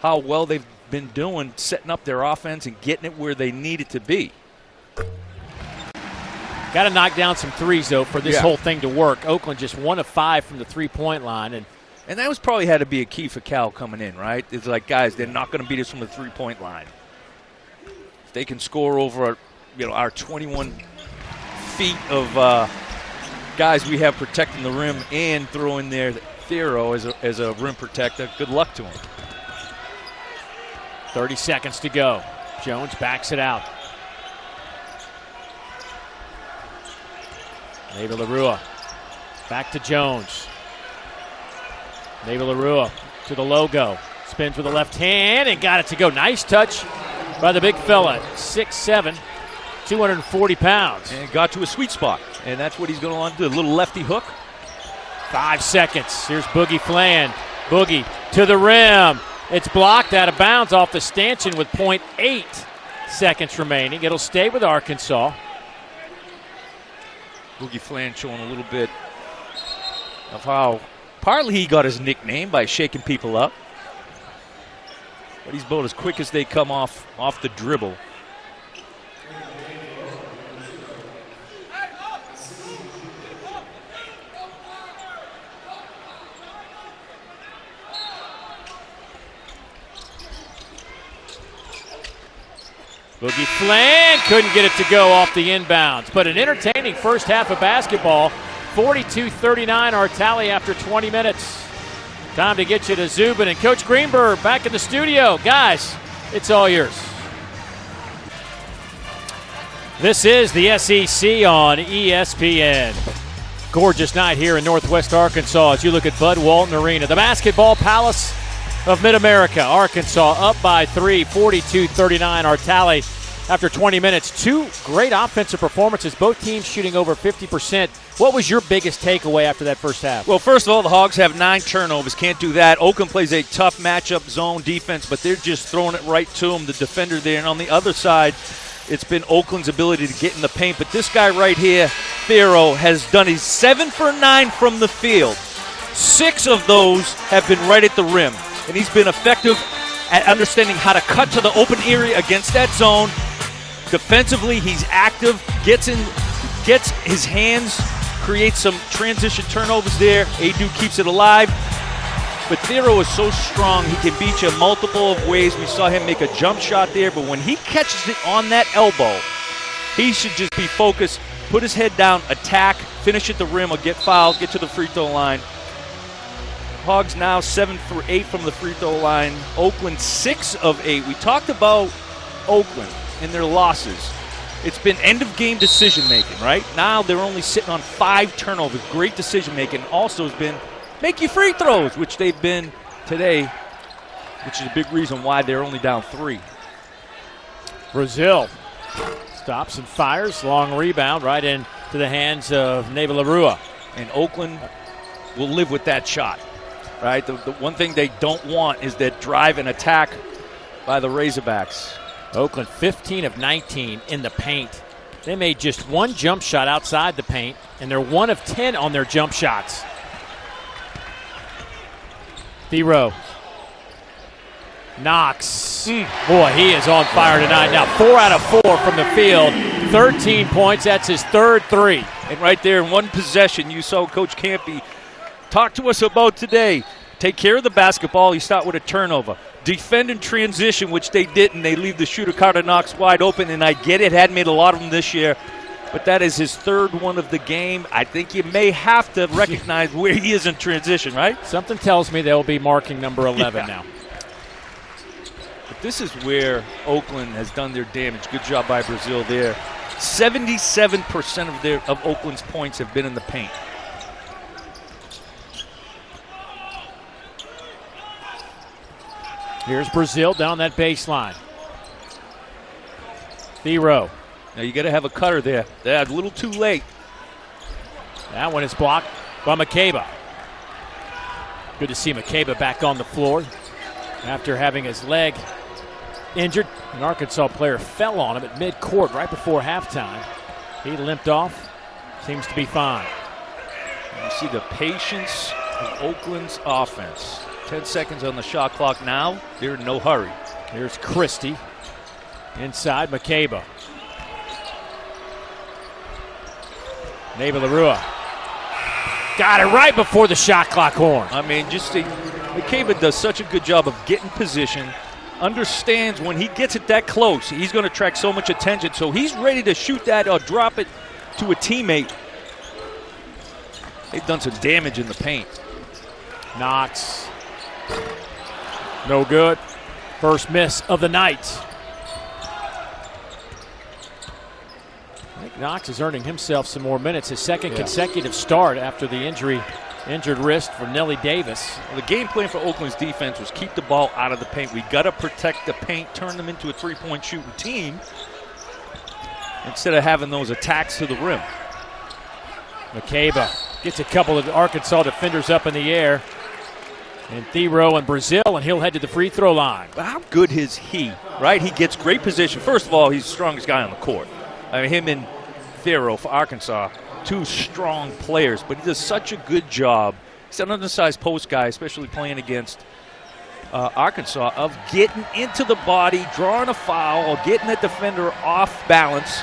how well they've been doing setting up their offense and getting it where they need it to be. Got to knock down some threes, though, for this whole thing to work. Oakland just 1 of 5 from the three-point line. And that was probably had to be a key for Cal coming in, right? It's like, guys, they're not going to beat us from the three-point line. If they can score over our 21 feet of guys we have protecting the rim and throw in there Thero as a rim protector, good luck to him. 30 seconds to go. Jones backs it out. Navy LaRua back to Jones. Navy LaRua to the logo. Spins with the left hand and got it to go. Nice touch by the big fella. 6'7", 240 pounds. And got to a sweet spot. And that's what he's going to want to do. A little lefty hook. 5 seconds. Here's Boogie Flan. Boogie to the rim. It's blocked out of bounds off the stanchion with 0.8 seconds remaining. It'll stay with Arkansas. Boogie Flan showing a little bit of how partly he got his nickname by shaking people up. But he's about as quick as they come off the dribble. Boogie Flynn couldn't get it to go off the inbounds. But an entertaining first half of basketball. 42-39 our tally after 20 minutes. Time to get you to Zubin and Coach Greenberg back in the studio. Guys, it's all yours. This is the SEC on ESPN. Gorgeous night here in Northwest Arkansas as you look at Bud Walton Arena. The basketball palace of Mid-America. Arkansas up by 3, 42-39 our tally after 20 minutes. Two great offensive performances, both teams shooting over 50%. What was your biggest takeaway after that first half? Well, first of all, the Hogs have 9 turnovers. Can't do that. Oakland plays a tough matchup zone defense, but they're just throwing it right to them, the defender there. And on the other side, it's been Oakland's ability to get in the paint. But this guy right here, Theroux, has done his 7 for 9 from the field. 6 of those have been right at the rim. And he's been effective at understanding how to cut to the open area against that zone. Defensively, he's active, gets his hands, creates some transition turnovers there. Adu keeps it alive. But Theroux is so strong, he can beat you multiple of ways. We saw him make a jump shot there, but when he catches it on that elbow, he should just be focused, put his head down, attack, finish at the rim, or get fouled, get to the free throw line. Hogs now 7 for 8 from the free throw line. Oakland 6 of 8. We talked about Oakland and their losses. It's been end-of-game decision-making, right? Now they're only sitting on 5 turnovers. Great decision-making. Also has been make you free throws, which they've been today, which is a big reason why they're only down 3. Brazil stops and fires. Long rebound right into the hands of Neva Larua. And Oakland will live with that shot, right? The one thing they don't want is that drive and attack by the Razorbacks. Oakland 15 of 19 in the paint. They made just 1 jump shot outside the paint, and they're 1 of 10 on their jump shots. Theroux. Knox. Boy, he is on fire tonight. Now 4 out of 4 from the field. 13 points. That's his 3rd 3. And right there in one possession, you saw Coach Campy talk to us about today. Take care of the basketball. You start with a turnover. Defend in transition, which they didn't. They leave the shooter, Carter Knox, wide open, and I get it. Hadn't made a lot of them this year, but that is his 3rd one of the game. I think you may have to recognize where he is in transition, right? Something tells me they'll be marking number 11 now. But this is where Oakland has done their damage. Good job by Brazil there. 77% of Oakland's points have been in the paint. Here's Brazil down that baseline. Theroux. Now you got to have a cutter there. That's a little too late. That one is blocked by McCabe. Good to see McCabe back on the floor after having his leg injured. An Arkansas player fell on him at midcourt right before halftime. He limped off. Seems to be fine. You see the patience of Oakland's offense. 10 seconds on the shot clock now. They're in no hurry. Here's Christie. Inside, McCabe. Neva Larua. Got it right before the shot clock horn. I mean, McCabe does such a good job of getting position. Understands when he gets it that close, he's going to attract so much attention. So he's ready to shoot that or drop it to a teammate. They've done some damage in the paint. Knox. No good. First miss of the night. I think Knox is earning himself some more minutes. His second consecutive start after the injured wrist for Nelly Davis. Well, the game plan for Oakland's defense was keep the ball out of the paint. We got to protect the paint, turn them into a three-point shooting team instead of having those attacks to the rim. McCabe gets a couple of Arkansas defenders up in the air. And Theroux and Brazil, and he'll head to the free throw line. But how good is he, right? He gets great position. First of all, he's the strongest guy on the court. I mean, him and Theroux for Arkansas, 2 strong players, but he does such a good job. He's an undersized post guy, especially playing against Arkansas, of getting into the body, drawing a foul, or getting the defender off balance.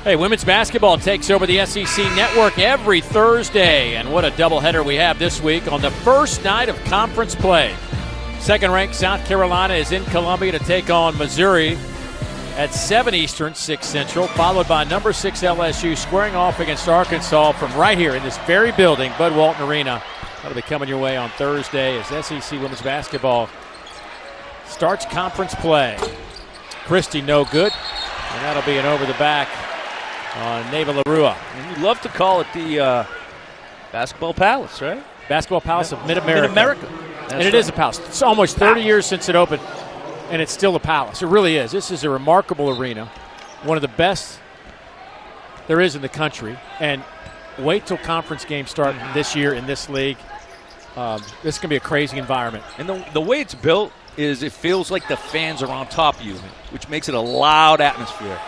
Hey, women's basketball takes over the SEC Network every Thursday. And what a doubleheader we have this week on the first night of conference play. Second-ranked South Carolina is in Columbia to take on Missouri at 7 Eastern, 6 Central, followed by number 6 LSU squaring off against Arkansas from right here in this very building, Bud Walton Arena. That'll be coming your way on Thursday as SEC women's basketball starts conference play. Christie no good, and that'll be an over the back on Neva LaRua. And you love to call it the Basketball Palace, right? Basketball Palace of Mid-America. Mid-America. And it is a palace. It's almost 30 years since it opened, and it's still a palace. It really is. This is a remarkable arena, one of the best there is in the country. And wait till conference games start this year in this league. This is going to be a crazy environment. And the way it's built is it feels like the fans are on top of you, which makes it a loud atmosphere.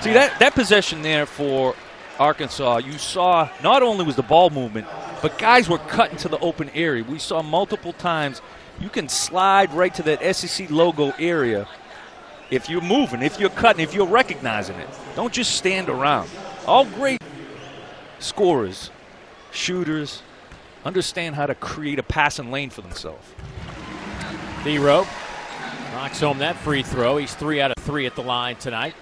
See, that possession there for Arkansas, you saw not only was the ball movement, but guys were cutting to the open area. We saw multiple times you can slide right to that SEC logo area if you're moving, if you're cutting, if you're recognizing it. Don't just stand around. All great scorers, shooters, understand how to create a passing lane for themselves. Thero knocks home that free throw. He's 3 out of 3 at the line tonight.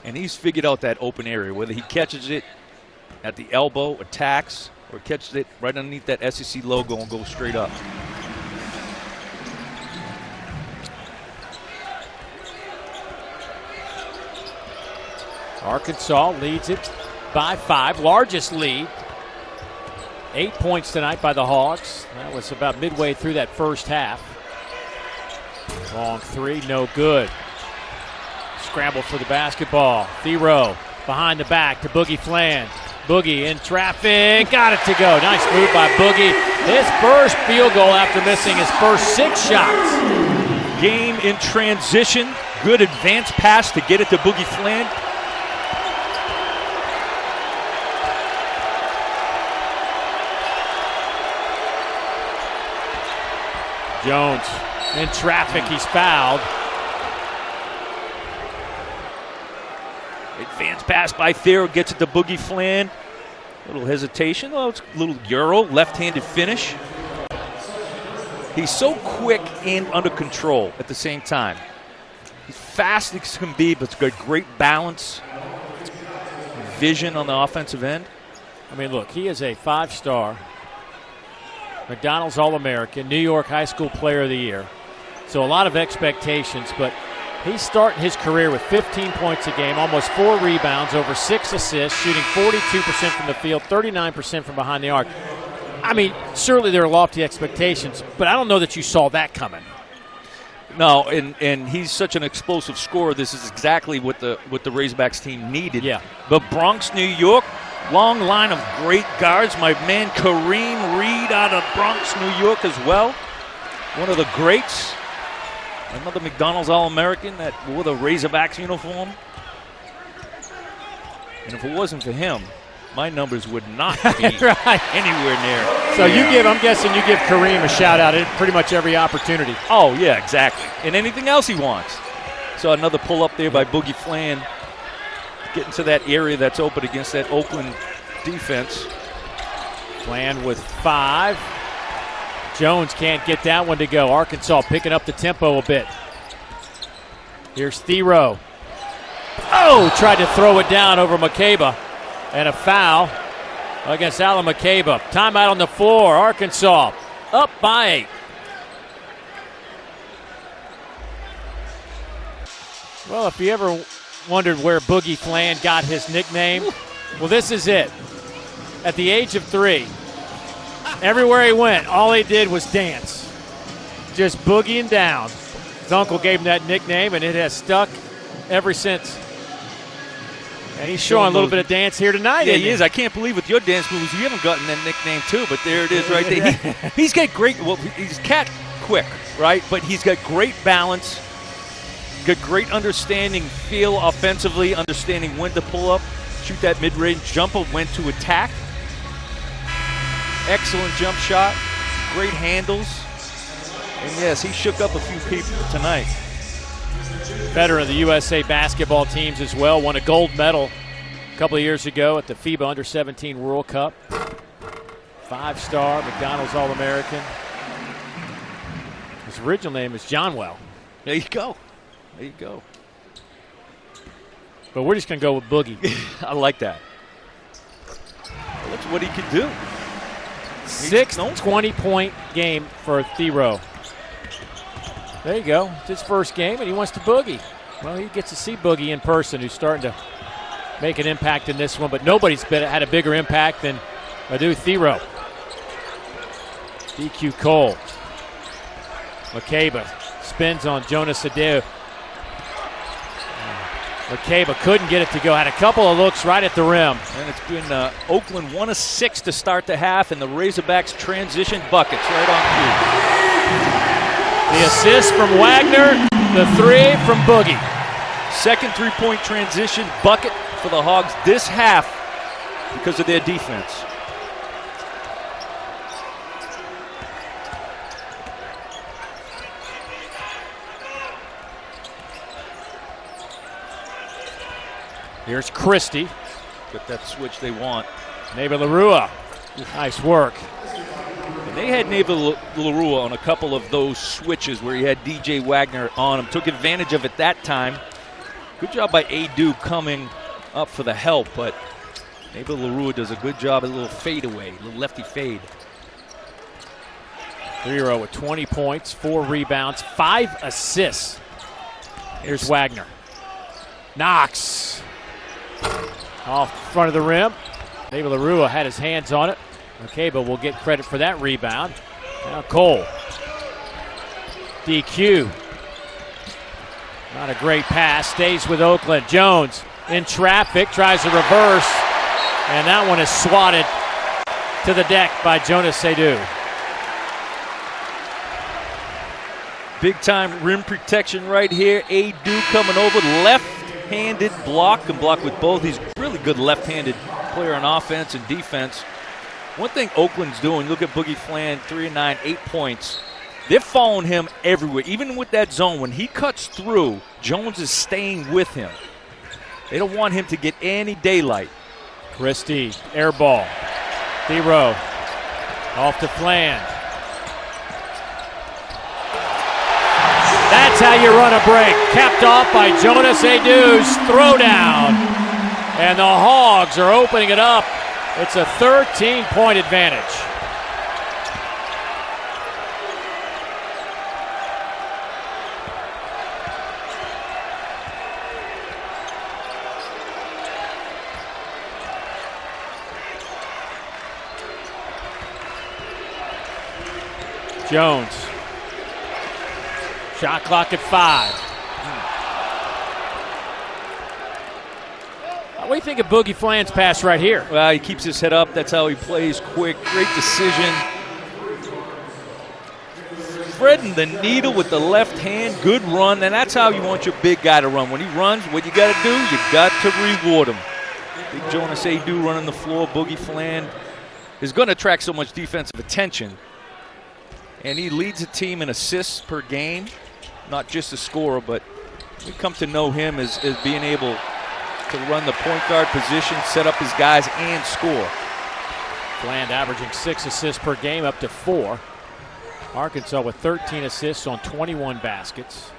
And he's figured out that open area, whether he catches it at the elbow, attacks, or catches it right underneath that SEC logo and goes straight up. Arkansas leads it by 5, largest lead. 8 points tonight by the Hawks. That was about midway through that first half. Long three, no good. Scramble for the basketball. Thero behind the back to Boogie Fland. Boogie in traffic, got it to go. Nice move by Boogie. His first field goal after missing his first 6 shots. Game in transition. Good advance pass to get it to Boogie Fland. Jones in traffic, he's fouled. Advance pass by Thero, gets it to Boogie Fland. Little hesitation. Oh, it's a little Euro, left-handed finish. He's so quick and under control at the same time. He's fast as can be, but he's got great balance, vision on the offensive end. I mean, look, he is a 5-star McDonald's All-American, New York High School Player of the Year. So a lot of expectations, but he's starting his career with 15 points a game, almost 4 rebounds, over 6 assists, shooting 42% from the field, 39% from behind the arc. I mean, surely there are lofty expectations, but I don't know that you saw that coming. No, and he's such an explosive scorer. This is exactly what the Razorbacks team needed. Yeah. But Bronx, New York, long line of great guards. My man Kareem Reed out of Bronx, New York as well. One of the greats. Another McDonald's All-American that wore the Razorbacks uniform. And if it wasn't for him, my numbers would not be right. anywhere near. So I'm guessing you give Kareem a shout-out at pretty much every opportunity. Oh, yeah, exactly. And anything else he wants. So another pull-up there by Boogie Fland. Getting to that area that's open against that Oakland defense. Fland with 5. Jones can't get that one to go. Arkansas picking up the tempo a bit. Here's Thero. Oh, tried to throw it down over McCabe. And a foul against Alan McCabe. Timeout on the floor. Arkansas up by 8. Well, if you ever wondered where Boogie Fland got his nickname, well, this is it. At the age of 3, everywhere he went, all he did was dance. Just boogieing down. His uncle gave him that nickname, and it has stuck ever since. And he's showing a little bit of dance here tonight. Yeah, he is. I can't believe with your dance moves you haven't gotten that nickname too, but there it is right there. He's got great, well, he's cat quick, right? But he's got great balance, got great understanding, feel offensively, understanding when to pull up, shoot that mid-range jumper, when to attack. Excellent jump shot, great handles. And yes, he shook up a few people tonight. Veteran of the USA basketball teams as well. Won a gold medal a couple of years ago at the FIBA Under-17 World Cup. 5-star McDonald's All-American. His original name is Johnwell. There you go. There you go. But we're just going to go with Boogie. I like that. Well, that's what he could do. 6 20-point game for Thero. There you go. It's his first game, and he wants to boogie. Well, he gets to see Boogie in person, who's starting to make an impact in this one, but nobody's had a bigger impact than Adu Thero. DQ Cole. McCabe spins on Jonas Adu. McCabe couldn't get it to go. Had a couple of looks right at the rim. And it's been Oakland 1 of 6 to start the half, and the Razorbacks transition buckets right on cue. The assist from Wagner, the 3 from Boogie. Second three-point transition bucket for the Hogs this half because of their defense. Here's Christie. Get that switch they want. Neighbor LaRua. Nice work. And they had Neighbor LaRua on a couple of those switches where he had DJ Wagner on him. Took advantage of it that time. Good job by Adu coming up for the help, but Neighbor LaRua does a good job at a little fadeaway, a little lefty fade. Thero with 20 points, 4 rebounds, 5 assists. Here's Wagner. Knox. Off front of the rim. Neighbor LaRua had his hands on it. McCabe will get credit for that rebound. Now Cole. DQ. Not a great pass. Stays with Oakland. Jones in traffic. Tries to reverse. And that one is swatted to the deck by Jonas Adu. Big time rim protection right here. Adu coming over. Left-handed block. Can block with both. He's a really good left-handed player on offense and defense. One thing Oakland's doing, look at Boogie Flan, 3 and 9, 8 points. They're following him everywhere. Even with that zone, when he cuts through, Jones is staying with him. They don't want him to get any daylight. Christie, air ball. Thero off to Flan. That's how you run a break. Capped off by Jonas Adu's throwdown. And the Hogs are opening it up. It's a 13-point advantage. Jones. Shot clock at 5. What do you think of Boogie Flan's pass right here? Well, he keeps his head up. That's how he plays quick. Great decision. Threading the needle with the left hand. Good run. And that's how you want your big guy to run. When he runs, what you got to do, you got to reward him. Big Jonas Adu running the floor. Boogie Flan is going to attract so much defensive attention. And he leads the team in assists per game. Not just a scorer, but we come to know him as being able to run the point guard position, set up his guys, and score. Flan averaging 6 assists per game, up to 4. Arkansas with 13 assists on 21 baskets.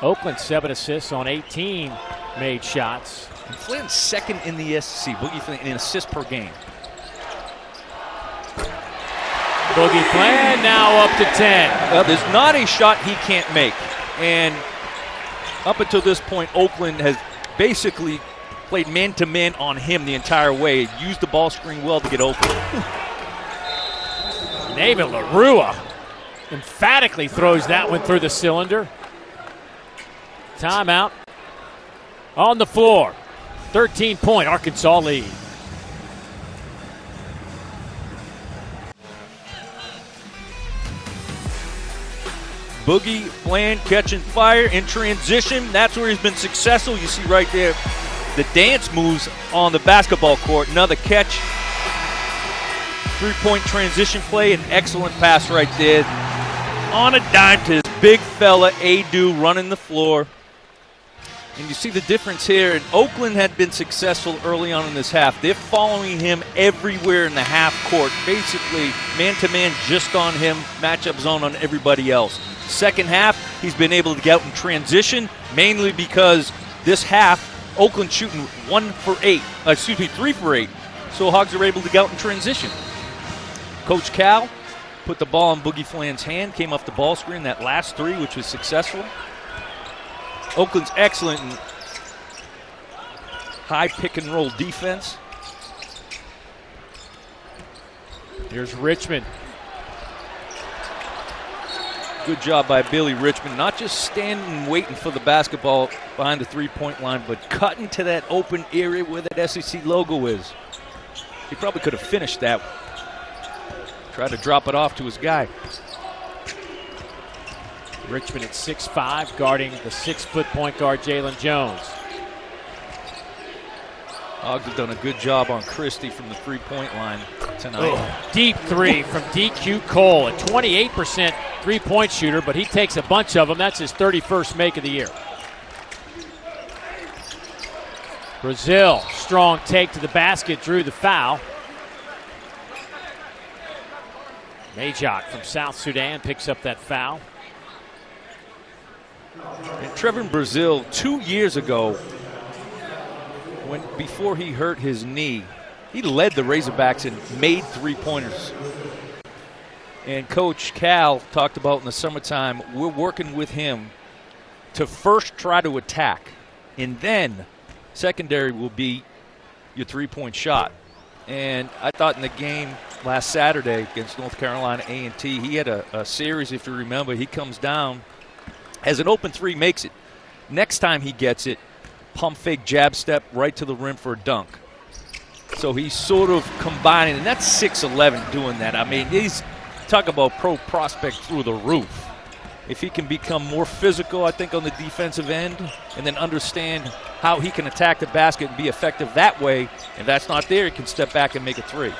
Oakland 7 assists on 18 made shots. And Flan's second in the SEC, Boogie Flan, in assists per game. Boogie Flan now up to 10. Well, there's not a shot he can't make. And up until this point, Oakland has basically played man-to-man on him the entire way. Used the ball screen well to get open. Neighbor LaRua emphatically throws that one through the cylinder. Timeout on the floor. 13-point Arkansas lead. Boogie Flan catching fire in transition. That's where he's been successful. You see right there the dance moves on the basketball court. Another catch. 3-point transition play. An excellent pass right there. On a dime to his big fella, Adu, running the floor. And you see the difference here. And Oakland had been successful early on in this half. They're following him everywhere in the half court. Basically, man-to-man just on him, matchup zone on everybody else. Second half, he's been able to get out in transition, mainly because this half, Oakland shooting 3 for 8. So Hogs are able to get out in transition. Coach Cal put the ball in Boogie Flan's hand, came off the ball screen, that last three, which was successful. Oakland's excellent in high pick-and-roll defense. Here's Richmond. Good job by Billy Richmond, not just standing and waiting for the basketball behind the three-point line, but cutting to that open area where that SEC logo is. He probably could have finished that. Tried to drop it off to his guy. Richmond at 6'5", guarding the 6-foot point guard Jalen Jones. Hogs have done a good job on Christie from the three-point line tonight. Oh, deep three from DQ Cole, a 28% three-point shooter, but he takes a bunch of them. That's his 31st make of the year. Brazil, strong take to the basket, drew the foul. Majok from South Sudan picks up that foul. And Trevin Brazil, 2 years ago, before he hurt his knee, he led the Razorbacks and made three-pointers. And Coach Cal talked about in the summertime, we're working with him to first try to attack, and then secondary will be your three-point shot. And I thought in the game last Saturday against North Carolina A&T, he had a series, if you remember. He comes down, has an open three, makes it. Next time he gets it, pump fake, jab step, right to the rim for a dunk. So he's sort of combining, and that's 6'11" doing that. I mean, he's talk about pro prospect through the roof. If he can become more physical, I think, on the defensive end, and then understand how he can attack the basket and be effective that way, if that's not there, he can step back and make a three.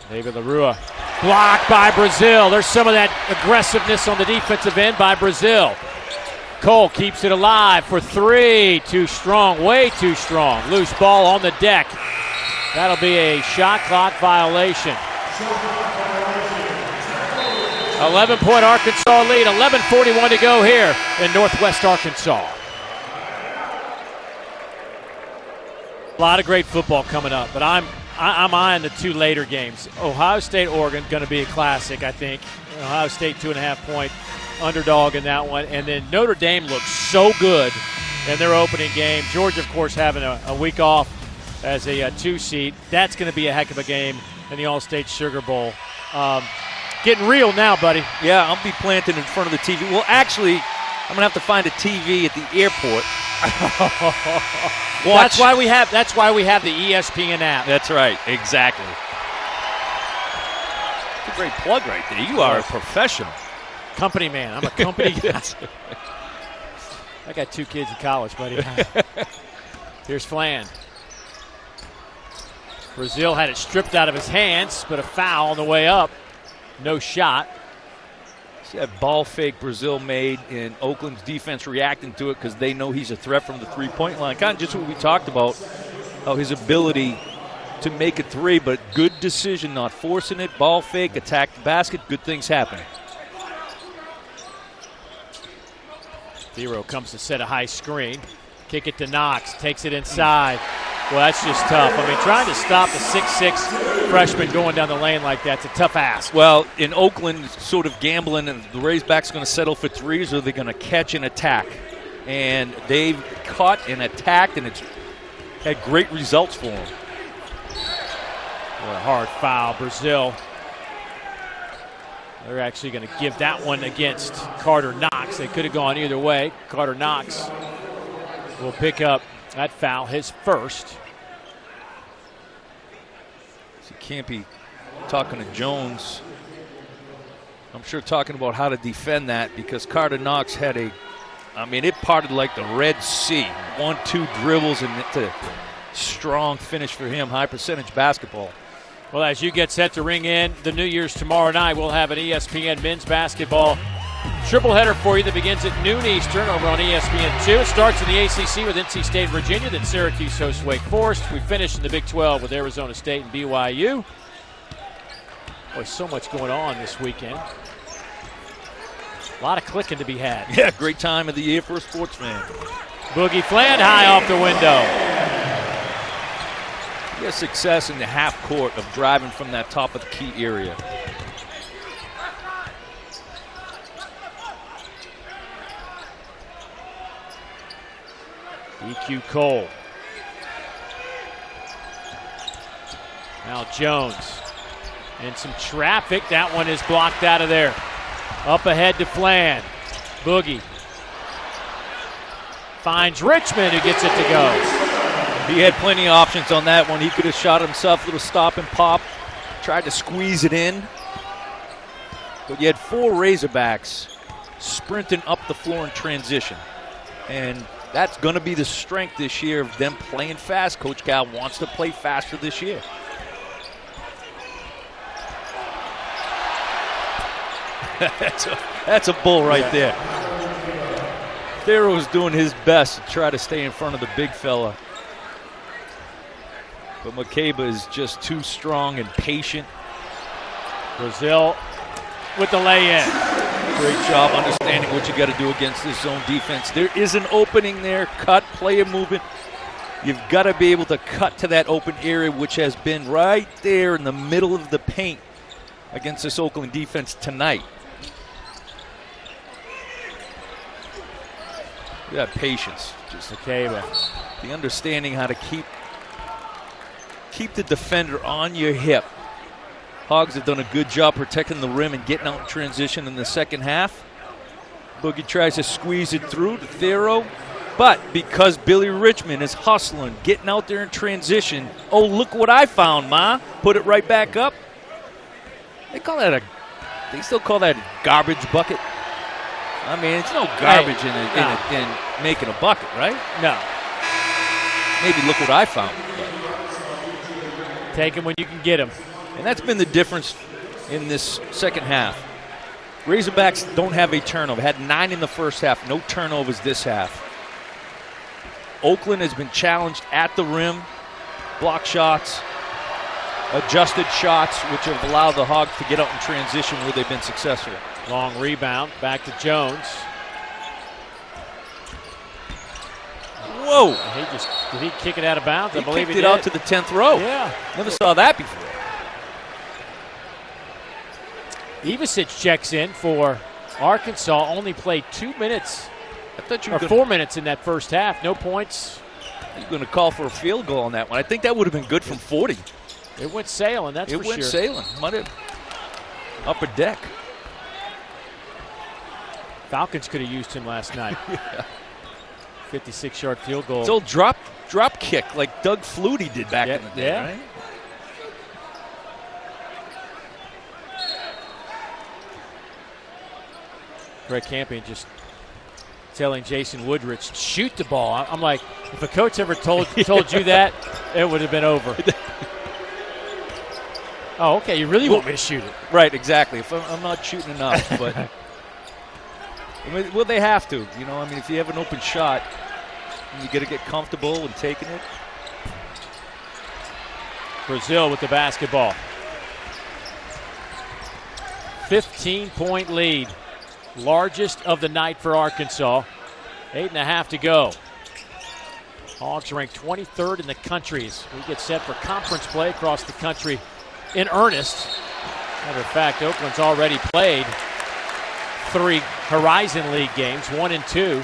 David LaRua blocked by Brazil. There's some of that aggressiveness on the defensive end by Brazil. Cole keeps it alive for three. Too strong, way too strong. Loose ball on the deck. That'll be a shot clock violation. 11-point Arkansas lead. 11:41 to go here in Northwest Arkansas. A lot of great football coming up, but I'm eyeing the two later games. Ohio State, Oregon, going to be a classic, I think. Ohio State 2.5-point underdog in that one. And then Notre Dame looks so good in their opening game. Georgia, of course, having a week off as a two-seed. That's going to be a heck of a game in the All-State Sugar Bowl. Getting real now, buddy. Yeah, I'll be planted in front of the TV. Well, actually, I'm going to have to find a TV at the airport. That's why we have the ESPN app. That's right, exactly. That's a great plug right there. You are a professional. Company man. I'm a company guy. I got 2 kids in college, buddy. Here's Flan. Brazil had it stripped out of his hands, but a foul on the way up. No shot. See that ball fake Brazil made, and Oakland's defense reacting to it because they know he's a threat from the three-point line. Kind of just what we talked about, how his ability to make a three, but good decision, not forcing it. Ball fake, attack the basket, good things happen. Thero comes to set a high screen. Kick it to Knox, takes it inside. Well, that's just tough. I mean, trying to stop the 6'6" freshman going down the lane like that's a tough ask. Well, in Oakland, sort of gambling, and the Razorbacks going to settle for threes, or they're going to catch and attack. And they've caught and attacked, and it's had great results for them. What a hard foul, Brazil. They're actually going to give that one against Carter Knox. They could have gone either way. Carter Knox will pick up that foul, his first. So can't be talking to Jones. I'm sure talking about how to defend that, because Carter Knox had it parted like the Red Sea. 1-2 dribbles, and it's a strong finish for him. High percentage basketball. Well, as you get set to ring in the New Year's tomorrow night, we'll have an ESPN men's basketball triple header for you that begins at noon Eastern over on ESPN2. It starts in the ACC with NC State, Virginia, then Syracuse hosts Wake Forest. We finish in the Big 12 with Arizona State and BYU. Boy, so much going on this weekend. A lot of clicking to be had. Yeah, great time of the year for a sports fan. Boogie Fland high off the window. He has success in the half court of driving from that top of the key area. EQ Cole. Now Jones. And some traffic. That one is blocked out of there. Up ahead to Fland. Boogie. Finds Richmond, who gets it to go. He had plenty of options on that one. He could have shot himself a little stop and pop. Tried to squeeze it in. But you had 4 Razorbacks sprinting up the floor in transition. And that's going to be the strength this year of them playing fast. Coach Cal wants to play faster this year. That's a bull right there. Thero was doing his best to try to stay in front of the big fella. But McCabe is just too strong and patient. Brazil with the lay-in. Great job understanding what you got to do against this zone defense. There is an opening there. Cut, play a movement. You've got to be able to cut to that open area, which has been right there in the middle of the paint against this Oakland defense tonight. You got patience. Just McCabe. the understanding how to keep the defender on your hip. Hogs have done a good job protecting the rim and getting out in transition in the second half. Boogie tries to squeeze it through to Thero, but because Billy Richmond is hustling, getting out there in transition, oh, look what I found, Ma. Put it right back up. They still call that a garbage bucket. I mean, it's no garbage in making a bucket, right? No. Maybe look what I found. Take him when you can get him. And that's been the difference in this second half. Razorbacks don't have a turnover. Had 9 in the first half. No turnovers this half. Oakland has been challenged at the rim. Block shots. Adjusted shots, which have allowed the Hogs to get out in transition where they've been successful. Long rebound. Back to Jones. Whoa. Did he kick it out of bounds? I believe he kicked did. it out to the 10th row. Yeah. Never saw that before. Ivasic checks in for Arkansas. Only played 2 minutes. I thought you or were 4 minutes in that first half. No points. You're going to call for a field goal on that one. I think that would have been good from 40. It went sailing, that's for sure. It went sailing. Might have upper deck. Falcons could have used him last night. Yeah. 56-yard field goal. It's old drop kick like Doug Flutie did back in the day, right? Greg Campion just telling Jason Woodrich, shoot the ball. I'm like, if a coach ever told you that, it would have been over. Oh, okay, you really want me to shoot it. Right, exactly. If I'm not shooting enough, but well, they have to. You know, I mean, if you have an open shot, you got to get comfortable and taking it. Brazil with the basketball. 15-point lead. Largest of the night for Arkansas. 8.5 to go. Hogs ranked 23rd in the country as we get set for conference play across the country in earnest. Matter of fact, Oakland's already played 3 Horizon League games, 1 and 2.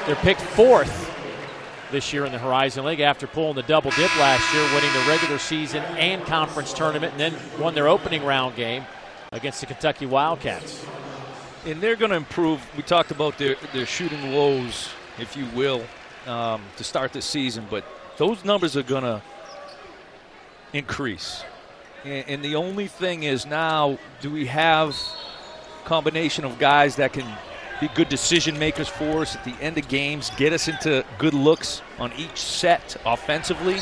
They're picked 4th this year in the Horizon League after pulling the double dip last year, winning the regular season and conference tournament, and then won their opening round game against the Kentucky Wildcats. And they're going to improve. We talked about their shooting woes, if you will, to start the season, but those numbers are going to increase. And the only thing is now, do we have a combination of guys that can be good decision makers for us at the end of games, get us into good looks on each set offensively?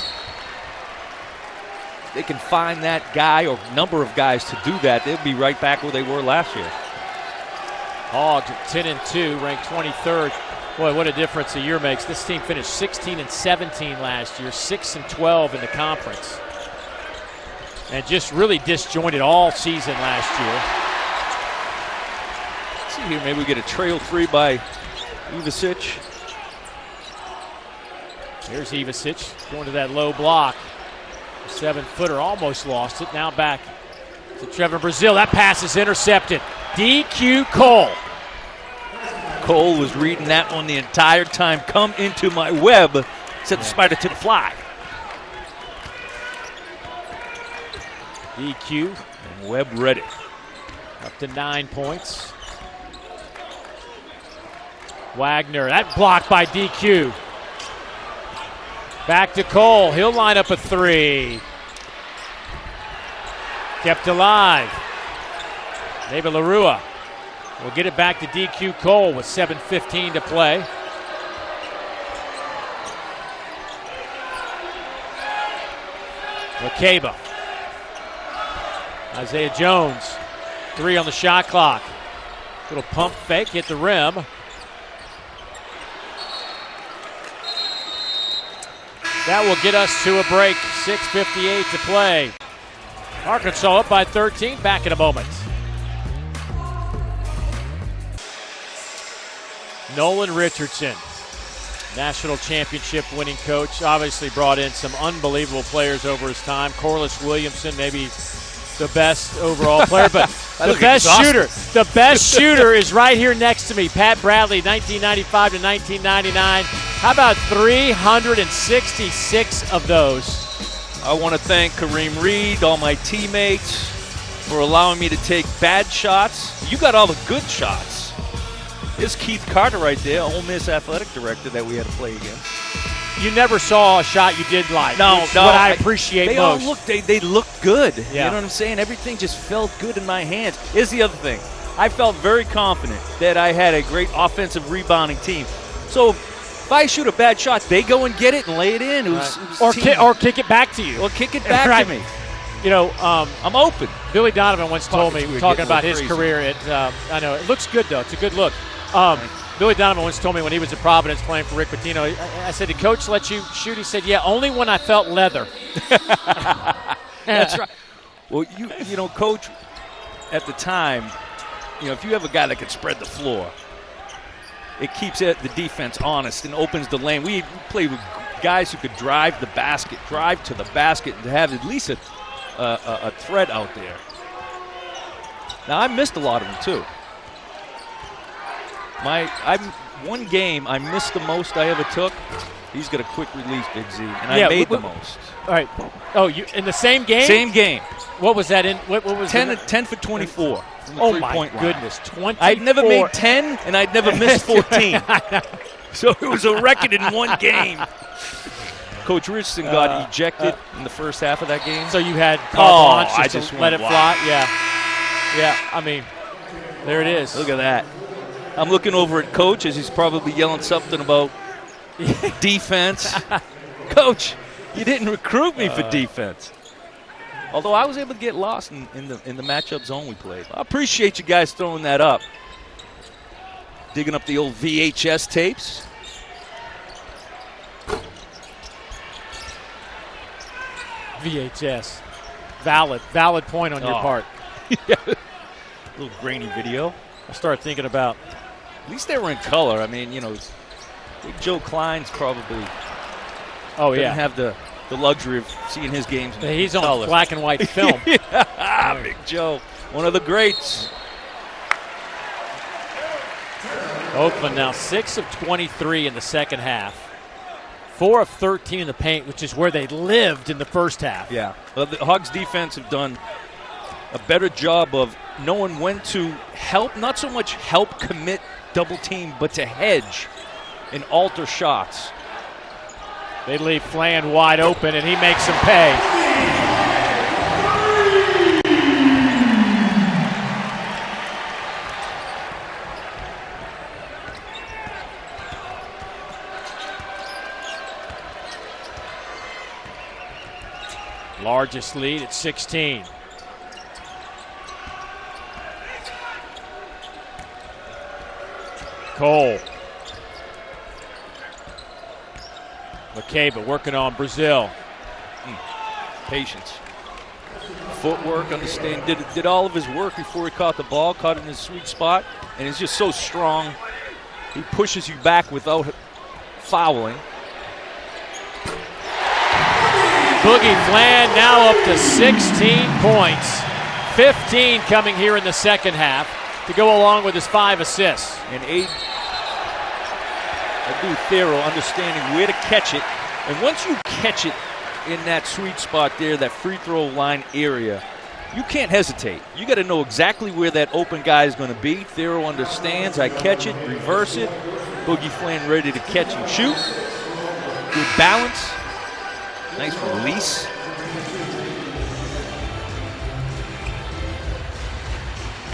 They can find that guy or number of guys to do that. They'll be right back where they were last year. Hogs 10-2, ranked 23rd. Boy, what a difference a year makes. This team finished 16-17 last year, 6-12 in the conference. And just really disjointed all season last year. Let's see here, maybe we get a trail three by Ivasic. Here's Ivasic going to that low block. 7-footer almost lost it. Now back to Trevor Brazil. That pass is intercepted. DQ Cole. Cole was reading that one the entire time. Come into my web, said the spider to the fly. DQ. And Webb read it. Up to 9 points. Wagner. That blocked by DQ. Back to Cole. He'll line up a three. Kept alive. David LaRua will get it back to DQ Cole with 7:15 to play. McCabe. Isaiah Jones. 3 on the shot clock. Little pump fake, hit the rim. That will get us to a break. 6:58 to play. Arkansas up by 13. Back in a moment. Nolan Richardson, national championship winning coach, obviously brought in some unbelievable players over his time. Corliss Williamson, maybe the best overall player, but the best shooter is right here next to me. Pat Bradley, 1995 to 1999. How about 366 of those? I want to thank Kareem Reed, all my teammates, for allowing me to take bad shots. You got all the good shots. It's Keith Carter right there, Ole Miss athletic director that we had to play against. You never saw a shot you did like. No, what I appreciate they most. All they looked good. Yeah. You know what I'm saying? Everything just felt good in my hands. Here's the other thing. I felt very confident that I had a great offensive rebounding team. So if I shoot a bad shot, they go and get it and lay it in. Or kick it back to you. Or kick it back right. to me. You know, I'm open. Billy Donovan once told me, talking about his career at, I know, it looks good though. It's a good look. Billy Donovan once told me when he was at Providence playing for Rick Pitino, I said, did Coach let you shoot? He said, yeah, only when I felt leather. That's right. Well, you know, Coach, at the time, you know, if you have a guy that can spread the floor, it keeps the defense honest and opens the lane. We played with guys who could drive to the basket, and to have at least a threat out there. Now, I missed a lot of them, too. One game I missed the most I ever took. He's got a quick release, Big Z, and I made the most. All right. Oh, you in the same game? Same game. What was that in? What was 10 for 24. Oh my goodness, 24. I'd never made 10, and I'd never missed 14. So it was a record in one game. Coach Richardson got ejected in the first half of that game. So you had carte I blanche just to let it fly. Yeah. I mean, there it is. Look at that. I'm looking over at Coach as he's probably yelling something about defense. Coach, you didn't recruit me for defense. Although I was able to get lost in the matchup zone we played. I appreciate you guys throwing that up. Digging up the old VHS tapes. VHS. Valid point on your part. Yeah. Little grainy video. I started thinking about. At least they were in color. I mean, you know, Big Joe Klein's probably doesn't have the luxury of seeing his games in He's color. on black and white film. Big Joe, one of the greats. Oakland now 6 of 23 in the second half. 4 of 13 in the paint, which is where they lived in the first half. Yeah. Well, the Hogs defense have done a better job of knowing when to help, not so much help commit double team, but to hedge and alter shots. They leave Flan wide open, and he makes them pay. Largest lead at 16. Cole. McCabe working on Brazil. Patience. footwork, understand, did all of his work before he caught the ball, caught it in his sweet spot, and he's just so strong. He pushes you back without fouling. Boogie Fland now up to 16 points. 15 coming here in the second half to go along with his 5 assists. And Thero understanding where to catch it. And once you catch it in that sweet spot there, that free throw line area, you can't hesitate. You got to know exactly where that open guy is going to be. Thero understands. I catch it, reverse it. Boogie Fland ready to catch and shoot. Good balance. Nice release.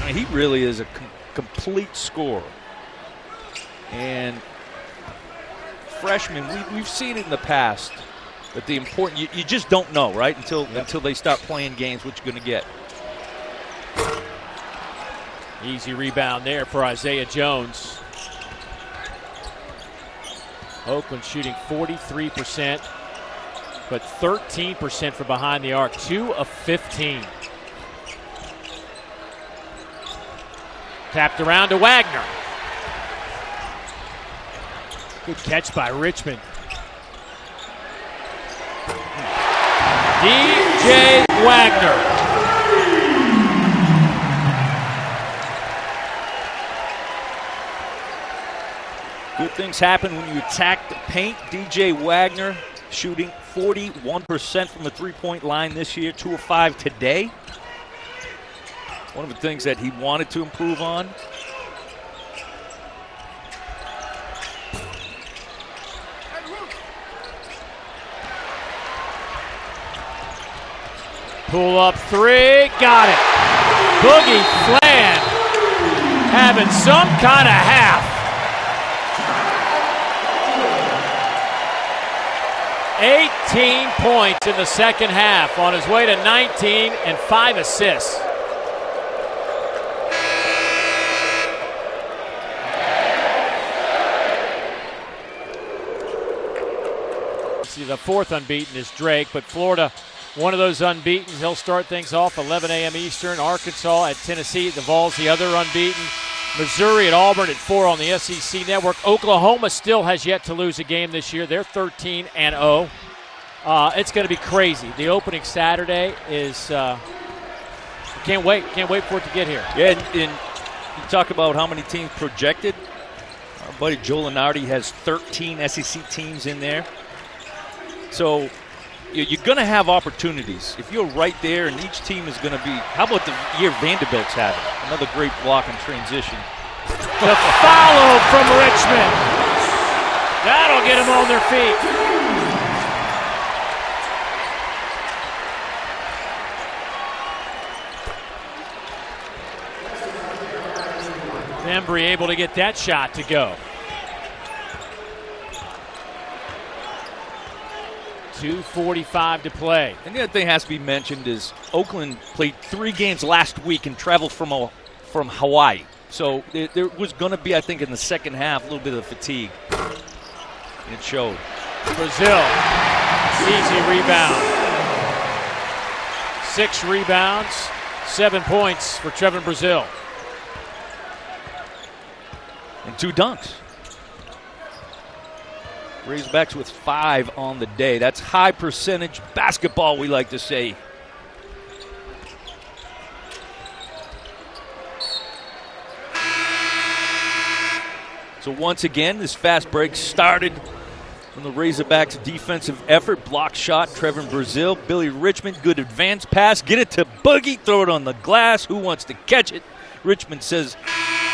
I mean, he really is a complete scorer. And freshmen, we've seen it in the past, but the important, you just don't know, right? Until they start playing games, what you're going to get. Easy rebound there for Isaiah Jones. Oakland shooting 43%, but 13% from behind the arc, 2 of 15. Tapped around to Wagner. Good catch by Richmond. DJ Wagner. Good things happen when you attack the paint. DJ Wagner shooting 41% from the three-point line this year, 2 of 5 today. One of the things that he wanted to improve on. Pull up 3, got it. Boogie Fland having some kind of half. 18 points in the second half, on his way to 19 and 5 assists. See, the fourth unbeaten is Drake, but Florida, one of those unbeaten. He'll start things off 11 a.m. Eastern. Arkansas at Tennessee. The Vols, the other unbeaten. Missouri at Auburn at 4 on the SEC Network. Oklahoma still has yet to lose a game this year. They're 13-0. It's going to be crazy. The opening Saturday is can't wait. Can't wait for it to get here. Yeah, and you talk about how many teams projected. Our buddy Joe Lenardi has 13 SEC teams in there. So you're going to have opportunities. If you're right there, and each team is going to be, how about the year Vanderbilt's having? Another great block and transition. The follow from Richmond. That'll get them on their feet. Embry able to get that shot to go. 2:45 to play. And the other thing has to be mentioned is Oakland played 3 games last week and traveled from Hawaii. So there was going to be, I think, in the second half, a little bit of fatigue. And it showed. Brazil, easy rebound. 6 rebounds, 7 points for Trevor Brazil. And 2 dunks. Razorbacks with 5 on the day. That's high percentage basketball, we like to say. So once again, this fast break started from the Razorbacks' defensive effort. Block shot, Trevor Brazil. Billy Richmond, good advance pass. Get it to Boogie, throw it on the glass. Who wants to catch it? Richmond says,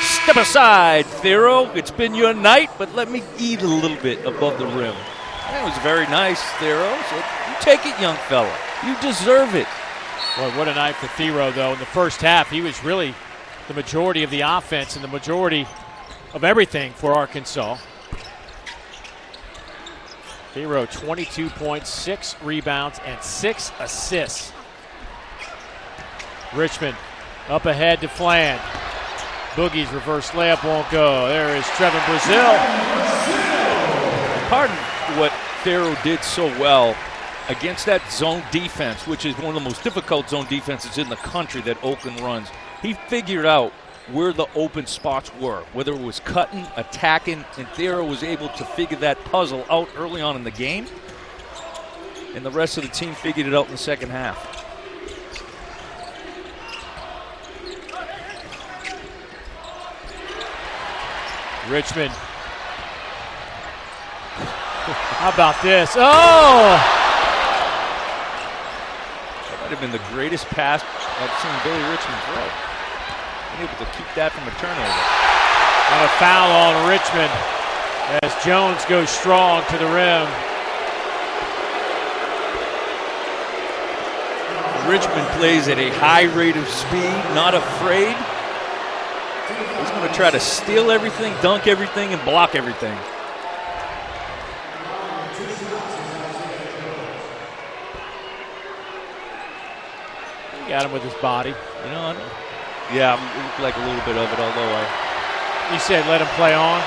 step aside, Thero. It's been your night, but let me eat a little bit above the rim. That was very nice, Thero. So you take it, young fella. You deserve it. Boy, what a night for Thero, though. In the first half, he was really the majority of the offense and the majority of everything for Arkansas. Thero, 22 points, 6 rebounds, and 6 assists. Richmond up ahead to Fland. Boogie's reverse layup won't go. There is Trevor Brazil. Part of what Thero did so well against that zone defense, which is one of the most difficult zone defenses in the country that Oakland runs, he figured out where the open spots were, whether it was cutting, attacking, and Thera was able to figure that puzzle out early on in the game, and the rest of the team figured it out in the second half. Richmond. How about this? Oh! That might have been the greatest pass I've seen Billy Richmond throw. Able to keep that from a turnover. And a foul on Richmond as Jones goes strong to the rim. Richmond plays at a high rate of speed, not afraid. He's going to try to steal everything, dunk everything, and block everything. He got him with his body. You know, yeah, it looked like a little bit of it, although You said let him play on?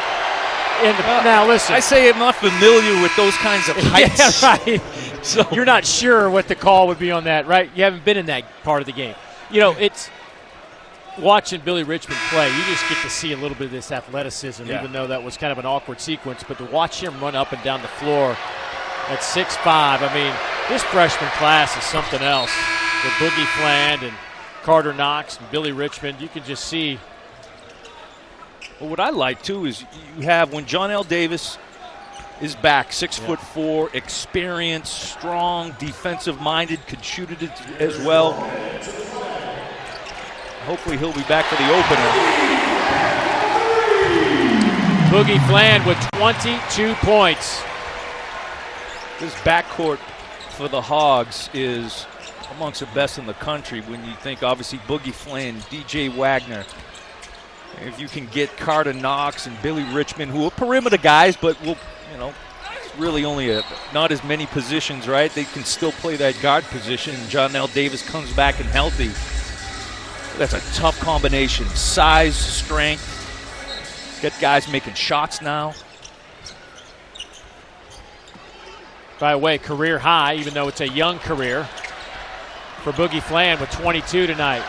Now, listen. I say I'm not familiar with those kinds of heights. Yeah, right. So you're not sure what the call would be on that, right? You haven't been in that part of the game. You know, it's watching Billy Richmond play, you just get to see a little bit of this athleticism, even though that was kind of an awkward sequence. But to watch him run up and down the floor at 6'5", I mean, this freshman class is something else. With Boogie Fland and Carter Knox and Billy Richmond, you can just see. Well, what I like, too, is you have when John L. Davis is back, 6'4", experienced, strong, defensive-minded, could shoot it as well. Hopefully he'll be back for the opener. Boogie Fland with 22 points. This backcourt for the Hogs is amongst the best in the country when you think, obviously, Boogie Fland, DJ Wagner. If you can get Carter Knox and Billy Richmond, who are perimeter guys, but will, you know, it's really only not as many positions, right? They can still play that guard position. John L. Davis comes back and healthy. That's a tough combination. Size, strength. Get guys making shots now. By the way, career high, even though it's a young career, for Boogie Fland with 22 tonight.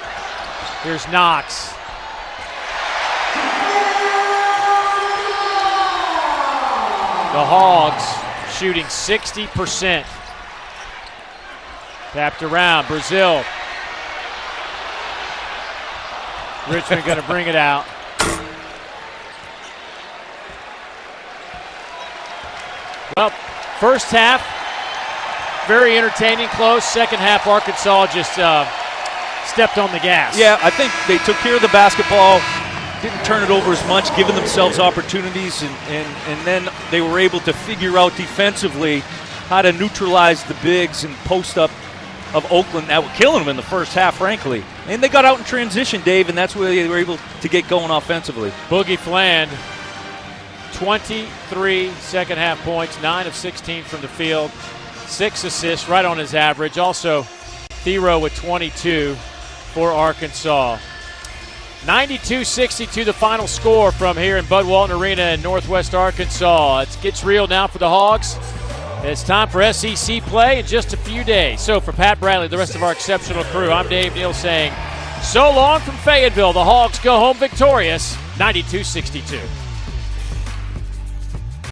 Here's Knox. The Hogs shooting 60%. Tapped around, Brazil. Richmond going to bring it out. Well, first half, very entertaining, close. Second half, Arkansas just stepped on the gas. Yeah, I think they took care of the basketball, didn't turn it over as much, giving themselves opportunities, and then they were able to figure out defensively how to neutralize the bigs and post up of Oakland that were killing them in the first half, frankly. And they got out in transition, Dave, and that's where they were able to get going offensively. Boogie Fland, 23 second half points, 9 of 16 from the field, 6 assists, right on his average. Also, Thero with 22 for Arkansas. 92-62 the final score from here in Bud Walton Arena in Northwest Arkansas. It gets real now for the Hogs. It's time for SEC play in just a few days. So for Pat Bradley, the rest of our exceptional crew, I'm Dave Neal saying so long from Fayetteville. The Hogs go home victorious, 92-62.